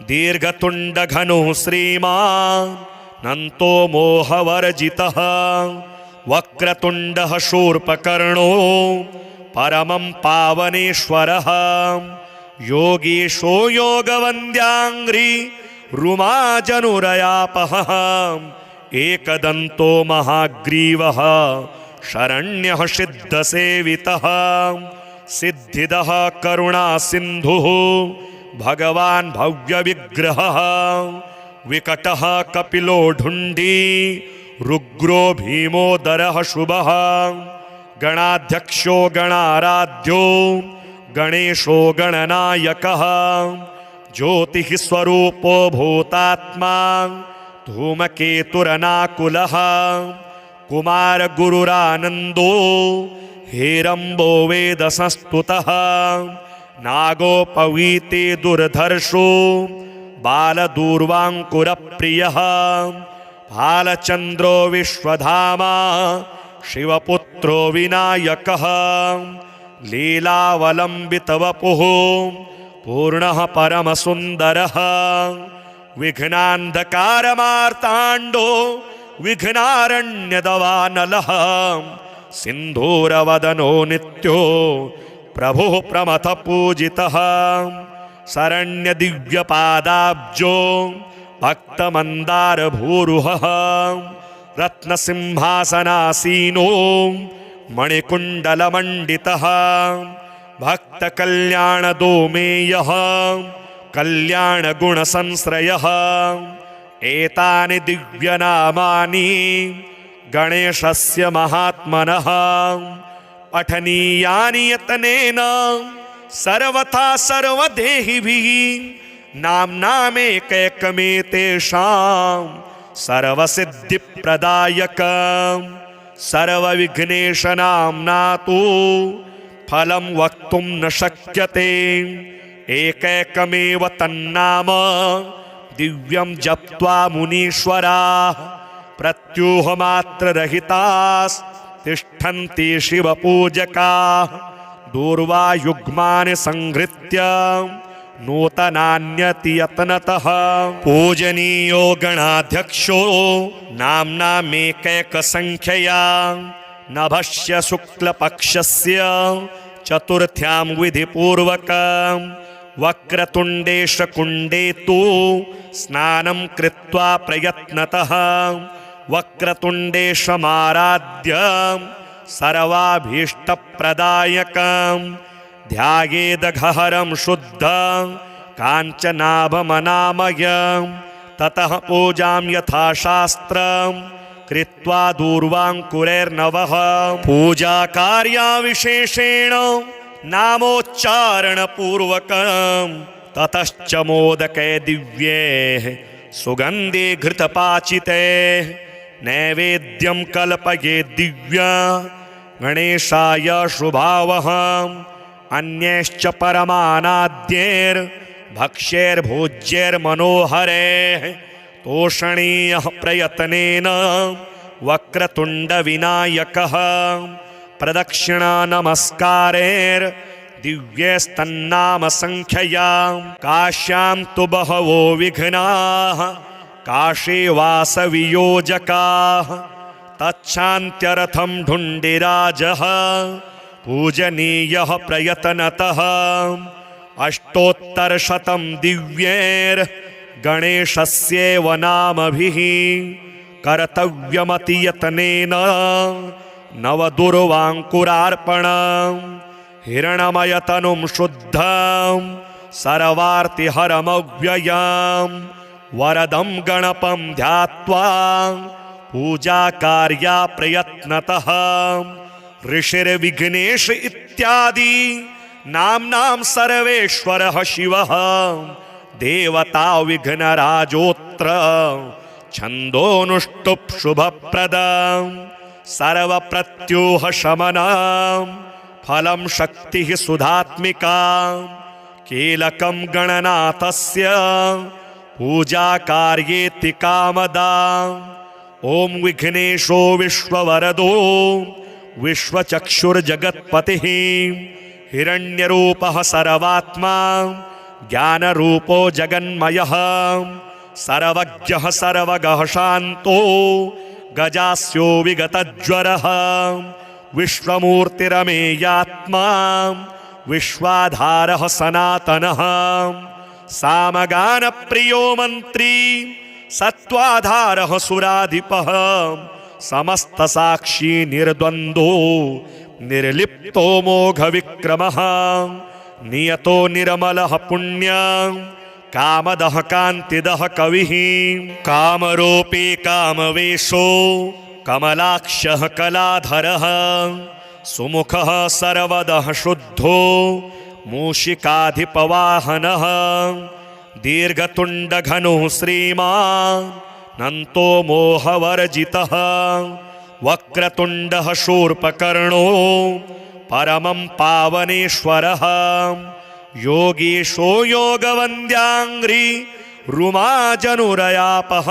दीर्घतुण्डघनुः श्रीमान् नन्तो मोहवर्जितः वक्रतुण्डः शूर्पकर्णो परमं पावनेश्वरः योगीशो योगवन्द्याङ्घ्रि रुमाजनुरयापः एकदन्तो महाग्रीवः शरण्यः सिद्धसेवितः सिद्धिदः करुणासिन्धुः भगवान् भव्यविग्रहः विकटः कपिलो ढुण्डी रुग्रो भीमोदरः शुभः गणाध्यक्षो गणाराध्यो गणेशो गणनायकः ज्योतिः स्वरूपो भूतात्मा धूमकेतुरनाकुलः कुमारगुरुरानन्दो हेरम्बो वेदसंस्तुतः नागोपवीते दुर्धर्षो बालदूर्वाङ्कुरप्रियः भालचन्द्रो विश्वधामा शिवपुत्रो विनायकः लीलावलम्बितवपुः पूर्णः परमसुन्दरः विघ्नान्धकारमार्ताण्डो विघ्नारण्यदवानलः सिन्धूरवदनो नित्यो प्रभुः प्रमथ पूजितः शरण्यदिव्यपादाब्जो भक्तमन्दारभूरुहः रत्नसिंहासनासीनो मणिकुण्डलमण्डितः भक्तकल्याणदोमेयः कल्याणगुणसंश्रयः एतानि दिव्यनामानि गणेशस्य महात्मनः पठनीयानि यत्नेन सर्वथा सर्वदेहिभिः नाम्नामेकैकमेतेषां सर्वसिद्धिप्रदायकं सर्वविघ्नेशनाम्ना तु फलं वक्तुं न शक्यते एकैकमेव तन्नाम दिव्यं जप्त्वा मुनीश्वराः प्रत्यूहमात्ररहितास्तिष्ठन्ति शिवपूजकाः दूर्वायुग्मानि संहृत्य नूतनान्यतियत्नतः पूजनीयो गणाध्यक्षो नाम्नामेकैकसंख्यया नभस्य शुक्लपक्षस्य चतुर्थ्यां विधिपूर्वकं वक्रतुण्डेशकुण्डे तु स्नानं कृत्वा प्रयत्नतः वक्रतुण्डेशमाराध्य सर्वाभीष्टप्रदायकं ध्यायेदघहरं शुद्धं काञ्चनाभमनामयं ततः पूजां यथाशास्त्रं कृत्वा दूर्वाङ्कुरैर्नवः पूजाकार्यविशेषेण नामोच्चारणपूर्वकं ततश्च मोदके दिव्ये सुगन्धे घृतपाचिते नैवेद्यं कल्पये दिव्या गणेशाय शुभावहम् अन्यैश्च परमानाद्यैर्भक्ष्यैर्भोज्यैर्मनोहरैः तोषणीयः प्रयत्नेन वक्रतुण्डविनायकः प्रदक्षिणानमस्कारैर्दिव्यैस्तन्नामसंख्यया काश्यां तु बहवो विघ्नाः काशी वासवियोजकाः तच्छान्त्यर्थं ढुण्डिराजः पूजनीयः प्रयत्नतः अष्टोत्तरशतं दिव्यैर्गणेशस्यैव नामभिः कर्तव्यमतियत्नेन नवदुर्वाङ्कुरार्पणं हिरण्मयतनुं शुद्धं सर्वार्तिहरमव्ययं वरदं गणपं ध्यात्वा पूजाकार्या प्रयत्नतः ऋषिर्विघ्नेश इत्यादि नाम्नां सर्वेश्वरः शिवः देवता विघ्नराजोऽत्र छन्दोनुष्टुप् शुभप्रदं सर्वप्रत्यूहशमनं फलं शक्तिः सुधात्मिका कीलकं गणनाथस्य पूजाकार्येति कामदा ॐ विघ्नेशो विश्ववरदो विश्वचक्षुर्जगत्पतिः हिरण्यरूपः सर्वात्मा ज्ञानरूपो जगन्मयः सर्वज्ञः सर्वगः शान्तो गजास्यो विगतज्वरः विश्वमूर्तिरमेयात्मा विश्वाधारः सनातनः सामगानप्रियो मन्त्री सत्त्वाधारः सुराधिपः समस्तसाक्षी निर्द्वन्द्वो निर्लिप्तो मोघविक्रमः नियतो निर्मलः पुण्यं कामदः कान्तिदः कविः कामरूपी कामवेशो कमलाक्षः कलाधरः सुमुखः सर्वदः शुद्धो मूषिकाधिपवाहनः दीर्घतुण्डघनुः श्रीमान् नन्तो मोहवर्जितः वक्रतुण्डः शूर्पकर्णो परमं पावनेश्वरः योगीशो योगवन्द्याङ्घ्रि रुमाजनुरयापः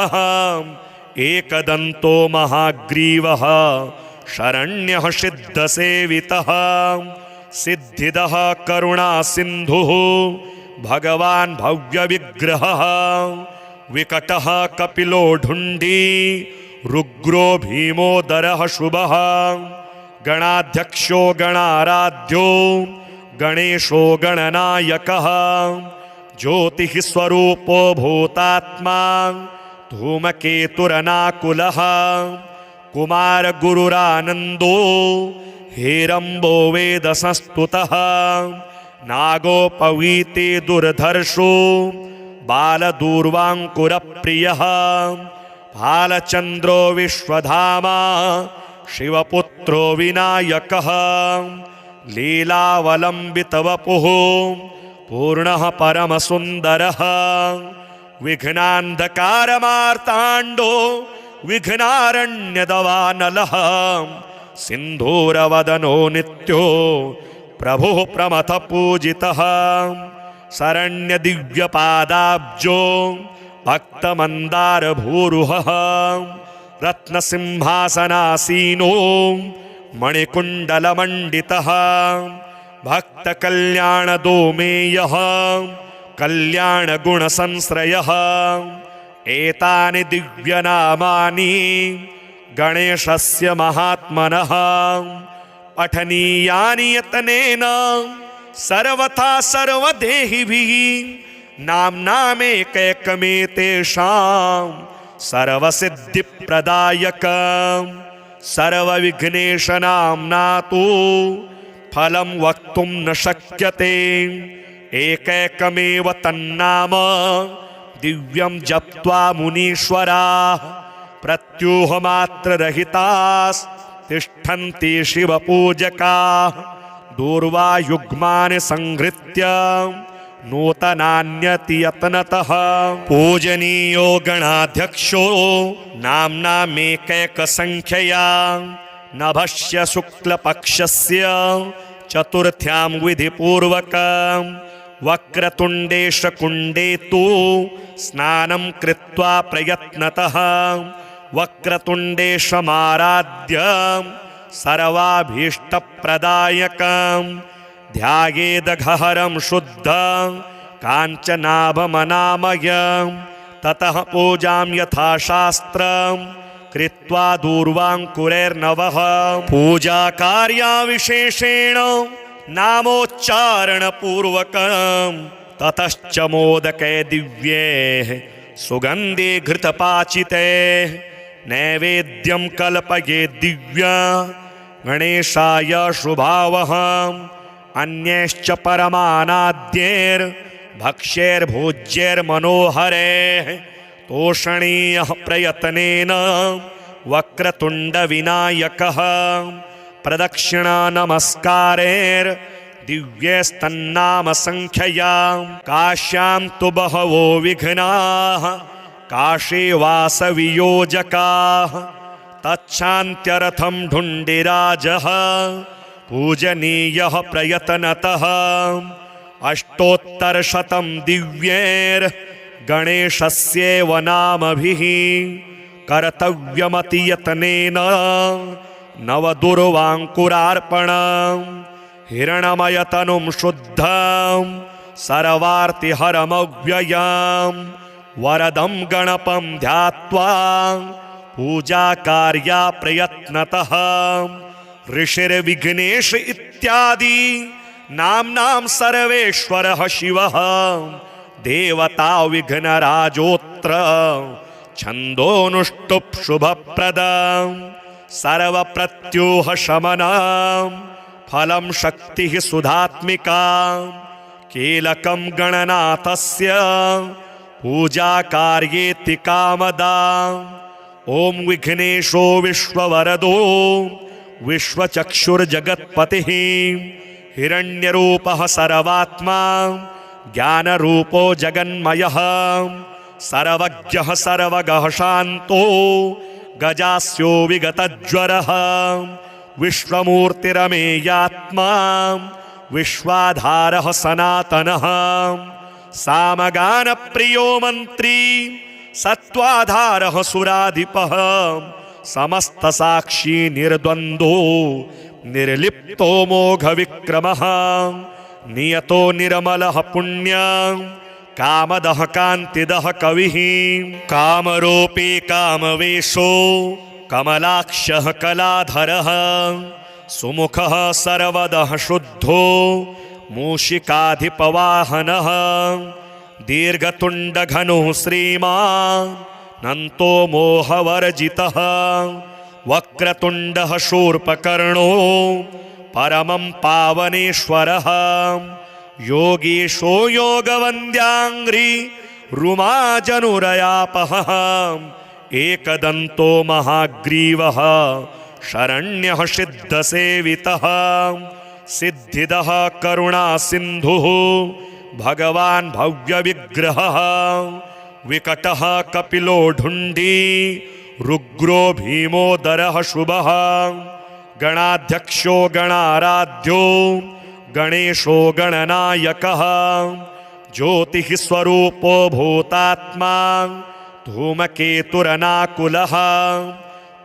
एकदन्तो महाग्रीवः शरण्यः सिद्धसेवितः सिद्धिदः करुणासिन्धुः भगवान् भव्यविग्रहः विकटः कपिलो ढुण्डी रुग्रो भीमोदरः शुभः गणाध्यक्षो गणाराध्यो गणेशो गणनायकः ज्योतिः स्वरूपो भूतात्मा धूमकेतुरनाकुलः कुमारगुरुरानन्दो हेरम्बो वेदसंस्तुतः नागोपवीते दुर्धर्षो बालदूर्वाङ्कुरप्रियः भालचन्द्रो विश्वधामा शिवपुत्रो विनायकः लीलावलम्बितवपुः पूर्णः परमसुन्दरः विघ्नान्धकारमार्ताण्डो विघ्नारण्यदवानलः सिन्धूरवदनो नित्यो प्रभुः प्रमथ पूजितः शरण्यदिव्यपादाब्जो भक्तमन्दारभूरुहः रत्नसिंहासनासीनो मणिकुण्डलमण्डितः भक्तकल्याणदोमेयः कल्याणगुणसंश्रयः एतानि दिव्यनामानि गणेशस्य महात्मनः पठनीयानि यतनेन सर्वथा सर्वदेहिभिः नाम्नामेकैकमेतेषां सर्वसिद्धिप्रदायकं सर्वविघ्नेशनाम्ना तु फलं वक्तुं न शक्यते एकैकमेव तन्नाम दिव्यं जप्त्वा मुनीश्वराः प्रत्यूहमात्ररहितास्तिष्ठन्ति शिवपूजकाः दूर्वायुग्मानि संहृत्य नूतनान्यतियत्नतः पूजनीयो गणाध्यक्षो नाम्नामेकैकसंख्यया नभस्य शुक्लपक्षस्य चतुर्थ्यां विधिपूर्वकं वक्रतुण्डेशकुण्डे तु स्नानं कृत्वा प्रयत्नतः वक्रतुण्डेशमाराध्य सर्वाभीष्टप्रदायकं ध्यायेदघहरं शुद्धं काञ्चनाभमनामयं ततः पूजां यथाशास्त्रं कृत्वा दूर्वाङ्कुरैर्नवः पूजाकार्याविशेषेण नामोच्चारणपूर्वकं ततश्च मोदके दिव्ये सुगन्धे घृतपाचिते नैवेद्यं कल्पये दिव्या गणेशाय शुभावहम् अन्यैश्च परमानाद्यैर्भक्ष्यैर्भोज्यैर्मनोहरैः तोषणीयः प्रयत्नेन वक्रतुण्डविनायकः प्रदक्षिणानमस्कारैर्दिव्यैस्तन्नामसङ्ख्यया काश्यां तु बहवो विघ्नाः काशी वासवियोजकाः तच्छान्त्यर्थं ढुण्डिराजः पूजनीयः प्रयत्नतः अष्टोत्तरशतं दिव्यैर्गणेशस्यैव नामभिः कर्तव्यमतियत्नेन नवदुर्वाङ्कुरार्पणं हिरणमयतनुं शुद्धं सर्वार्तिहरमव्ययं वरदं गणपं ध्यात्वा पूजाकार्या प्रयत्नतः ऋषिर्विघ्नेश इत्यादि नाम्नां सर्वेश्वरः शिवः देवता विघ्नराजोऽत्र छन्दोनुष्टुप् शुभप्रदं सर्वप्रत्यूहशमनं फलं शक्तिः सुधात्मिका कीलकं गणनाथस्य पूजाकार्येति कामदा ॐ विघ्नेशो विश्ववरदो विश्वचक्षुर्जगत्पतिः हिरण्यरूपः सर्वात्मा ज्ञानरूपो जगन्मयः सर्वज्ञः सर्वगः शान्तो गजास्यो विगतज्वरः विश्वमूर्तिरमेयात्मा विश्वाधारः सनातनः सामगानप्रियो मन्त्री सत्त्वाधारः सुराधिपः समस्तसाक्षी निर्द्वन्द्वो निर्लिप्तो मोघविक्रमः नियतो निर्मलः पुण्यं कामदः कान्तिदः कविः कामरूपी कामवेशो कमलाक्षः कलाधरः सुमुखः सर्वदः शुद्धो मूषिकाधिपवाहनः दीर्घतुण्डघनुः श्रीमान् नन्तो मोहवर्जितः वक्रतुण्डः शूर्पकर्णो परमं पावनेश्वरः योगीशो योगवन्द्याङ्घ्रि रुमाजनुरयापः एकदन्तो महाग्रीवः शरण्यः सिद्धसेवितः सिद्धिदः करुणासिन्धुः भगवान् भव्यविग्रहः विकटः कपिलो ढुण्डी रुग्रो भीमोदरः शुभः गणाध्यक्षो गणाराध्यो गणेशो गणनायकः ज्योतिः स्वरूपो भूतात्मा धूमकेतुरनाकुलः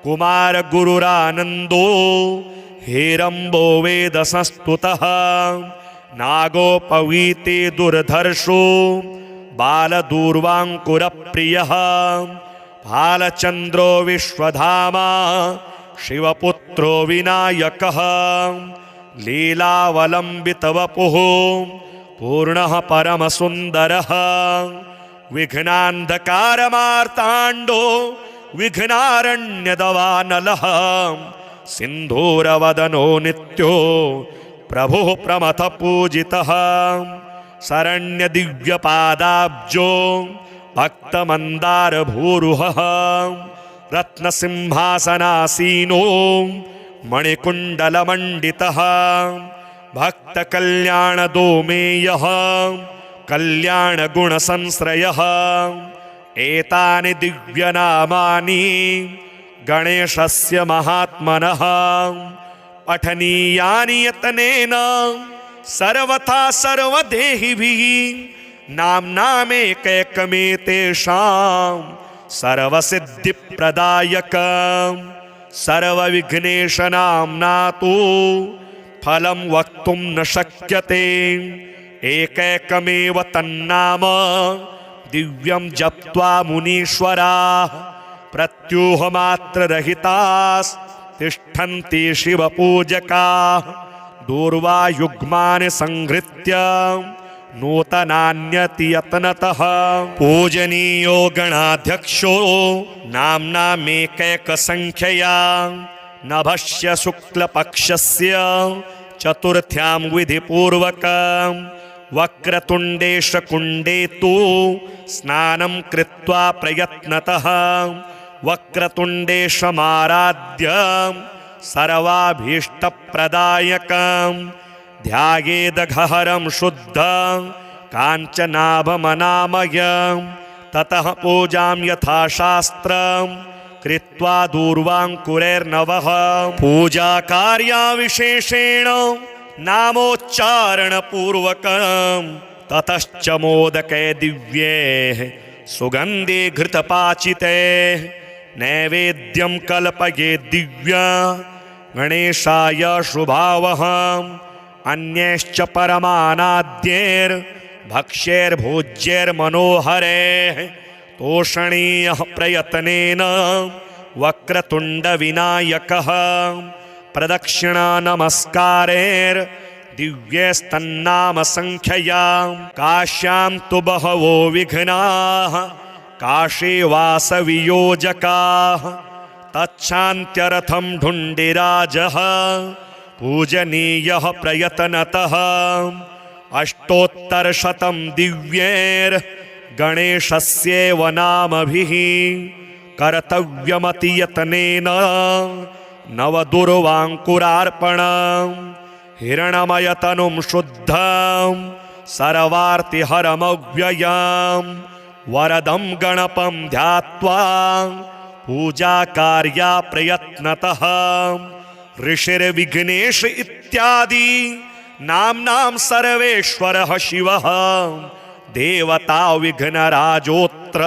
कुमार गुरुरानंदो हेरंबो वेद संस्तुतः नागोपवीते दुर्धर्षो बालदूर्वांकुरप्रियः भालचंद्रो विश्वधामा शिवपुत्रो विनायकः लीलावलंबितवपुः पूर्णः परमसुन्दरः विघ्नान्धकारमार्ताण्डो विघ्नारण्यदवानलः सिन्धूरवदनो नित्यो प्रभुः प्रमथ पूजितः शरण्यदिव्यपादाब्जो भक्तमन्दारभूरुहः रत्नसिंहासनासीनो मणिकुण्डलमण्डितः भक्तकल्याणदोमेयः कल्याणगुणसंश्रयः एतानि दिव्यनामानि गणेशस्य महात्मनः पठनीयानि यतनेन सर्वथा सर्वदेहिभिः नाम्नामेकैकमेतेषां सर्वसिद्धिप्रदायकं सर्वविघ्नेशनाम्ना तु फलं वक्तुं न शक्यते एकैकमेव तन्नाम दिव्यं जप्त्वा मुनीश्वराः प्रत्यूहमात्ररहितास्तिष्ठन्ति शिवपूजकाः दूर्वायुग्मानि संहृत्य नूतनान्यतियत्नतः पूजनीयो गणाध्यक्षो नाम्नामेकैकसंख्यया नभस्य शुक्लपक्षस्य चतुर्थ्यां विधिपूर्वकं वक्रतुण्डेशकुण्डे तु स्नानं कृत्वा प्रयत्नतः वक्रतुण्डेशमाराध्य सर्वाभीष्टप्रदायकं ध्यायेदघहरं शुद्धं काञ्चनाभमनामयं ततः पूजां यथाशास्त्रं कृत्वा दूर्वाङ्कुरैर्नवः पूजाकार्यविशेषेण नामोच्चारणपूर्वकं ततश्च मोदके दिव्ये सुगन्धे घृतपाचिते नैवेद्यं कल्पये दिव्या गणेशाय शुभावहम् अन्यैश्च परमानाद्यैर्भक्ष्यैर्भोज्यैर्मनोहरैः तोषणीयः प्रयत्नेन वक्रतुण्डविनायकः प्रदक्षिणानमस्कारैर्दिव्यैस्तन्नामसङ्ख्यया काश्यां तु बहवो विघ्नाः काशीवासवियोजकाः तच्छान्त्यर्थं ढुण्डिराजः पूजनीयः प्रयत्नतः अष्टोत्तरशतं दिव्यैर्गणेशस्यैव नामभिः कर्तव्यमतियत्नेन नवदुर्वाङ्कुरार्पणं हिरण्मयतनुं शुद्धं सर्वार्तिहरमव्ययं वरदं गणपं ध्यात्वा पूजाकार्या प्रयत्नतः ऋषिर्विघ्नेश इत्यादि नाम्नां सर्वेश्वरः शिवः देवता विघ्नराजोत्र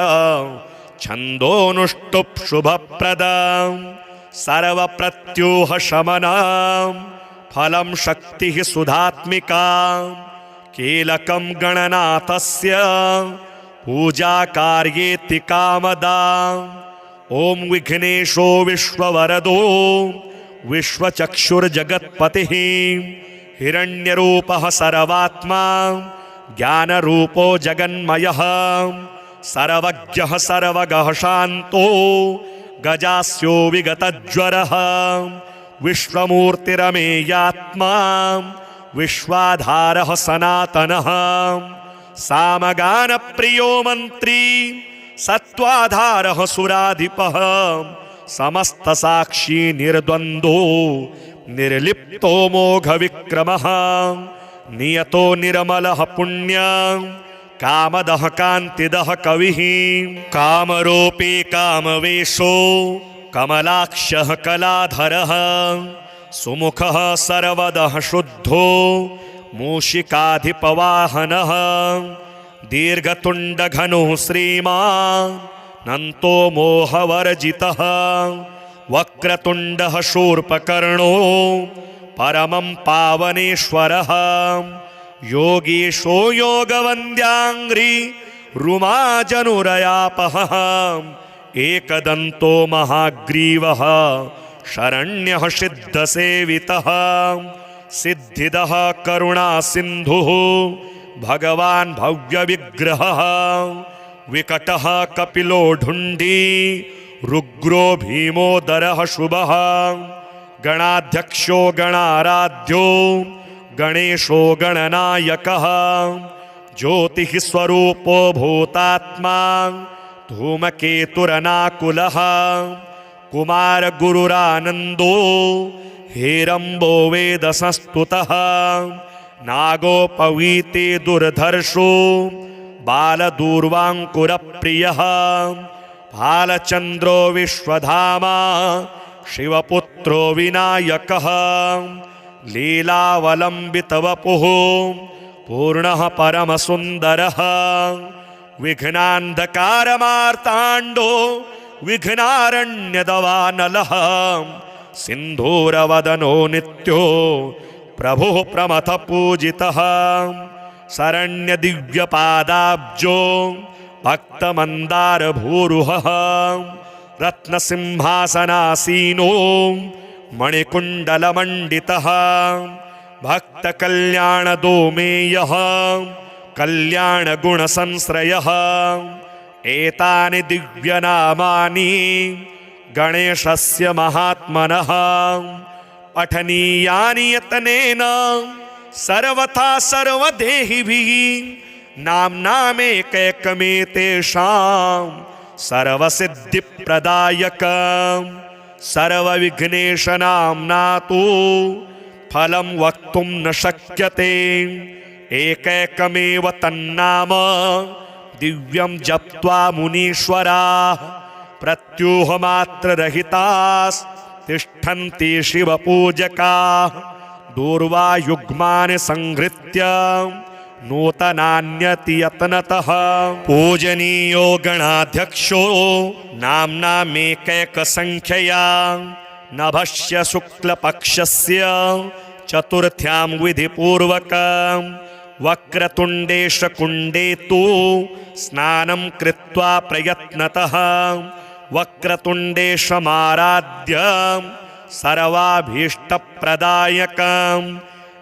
छन्दोनुष्टुप् शुभप्रदं सर्वप्रत्यूहशमनं फलं शक्तिः सुधात्मिका कीलकं गणनाथस्य पूजाकार्येति कामदा ॐ विघ्नेशो विश्ववरदो विश्वचक्षुर्जगत्पतिः हिरण्यरूपः सर्वात्मा ज्ञानरूपो जगन्मयः सर्वज्ञः सर्वगः शान्तो गजास्यो विगतज्वरः विश्वमूर्तिरमेयात्मा विश्वाधारः सनातनः सामगानप्रियो मन्त्री सत्त्वाधारः सुराधिपः समस्तसाक्षी निर्द्वन्द्वो निर्लिप्तो मोघविक्रमः नियतो निर्मलः पुण्यं कामदः कान्तिदः कविः कामरूपी कामवेशो कमलाक्षः कलाधरः सुमुखः सर्वदः शुद्धो मूषिकाधिपवाहनः दीर्घतुण्डघनुः श्रीमान् नन्तो मोहवर्जितः वक्रतुण्डः शूर्पकर्णो परमं पावनेश्वरः योगीशो योगवन्द्याङ्घ्रि रुमाजनुरयापः एकदन्तो महाग्रीवः शरण्यः सिद्धसेवितः सिद्धिदः करुणासिन्धुः भगवान् भव्यविग्रहः विकटः कपिलो ढुण्डी रुग्रो भीमोदरः शुभः गणाध्यक्षो गणाराध्यो गणेशो गणनायकः ज्योतिः स्वरूपो भूतात्मा धूमकेतुरनाकुलः कुमारगुरुरानन्दो हेरम्बो वेदसंस्तुतः नागोपवीते दुर्धर्षो बालदूर्वाङ्कुरप्रियः भालचन्द्रो विश्वधामा शिवपुत्रो विनायकः लीलावलम्बितवपुः पूर्णः परमसुन्दरः विघ्नान्धकारमार्ताण्डो विघ्नारण्यदवानलः सिन्धूरवदनो नित्यो प्रभुः प्रमथपूजितः शरण्यदिव्यपादाब्जो भक्तमन्दारभूरुहः रत्नसिंहासनासीनो मणिकुण्डलमण्डितः भक्तकल्याणदोमेयः कल्याणगुणसंश्रयः एतानि दिव्यनामानि गणेशस्य महात्मनः पठनीयानि यतनेन सर्वथा सर्वदेहिभिः नाम्नामेकैकमेतेषां सर्वसिद्धिप्रदायकं सर्वविघ्नेशनाम्ना तु फलं वक्तुं न शक्यते एकैकमेव तन्नाम दिव्यं जप्त्वा मुनीश्वराः प्रत्यूहमात्ररहितास्तिष्ठन्ति शिवपूजकाः दूर्वायुग्मानि संहृत्य नूतनान्यतियत्नतः पूजनीयो गणाध्यक्षो नाम्नामेकैकसंख्यया नभस्य शुक्लपक्षस्य चतुर्थ्यां विधिपूर्वकं वक्रतुण्डेशकुण्डे तु स्नानं कृत्वा प्रयत्नतः वक्रतुण्डेशमाराध्य सर्वाभीष्टप्रदायकं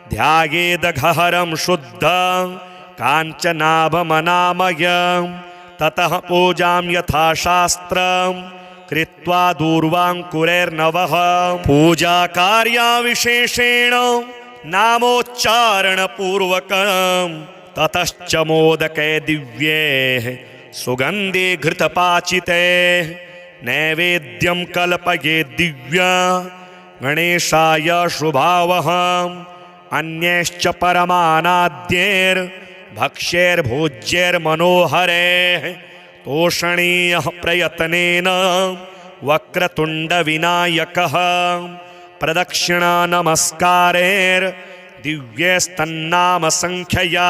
ध्यायेदघहरं शुद्धं काञ्चनाभमनामयं ततः पूजां यथाशास्त्रं कृत्वा दूर्वाङ्कुरैर्नवः पूजाकार्यविशेषेण नामोच्चारणपूर्वकं ततश्च मोदके दिव्ये सुगन्धे घृतपाचिते नैवेद्यं कल्पये दिव्या गणेशाय शुभावहम् अन्यैश्च परमानाद्यैर्भक्ष्यैर्भोज्यैर्मनोहरैः तोषणीयः प्रयत्नेन वक्रतुण्डविनायकः प्रदक्षिणा नमस्कारैर्दिव्यैस्तन्नाम संख्यया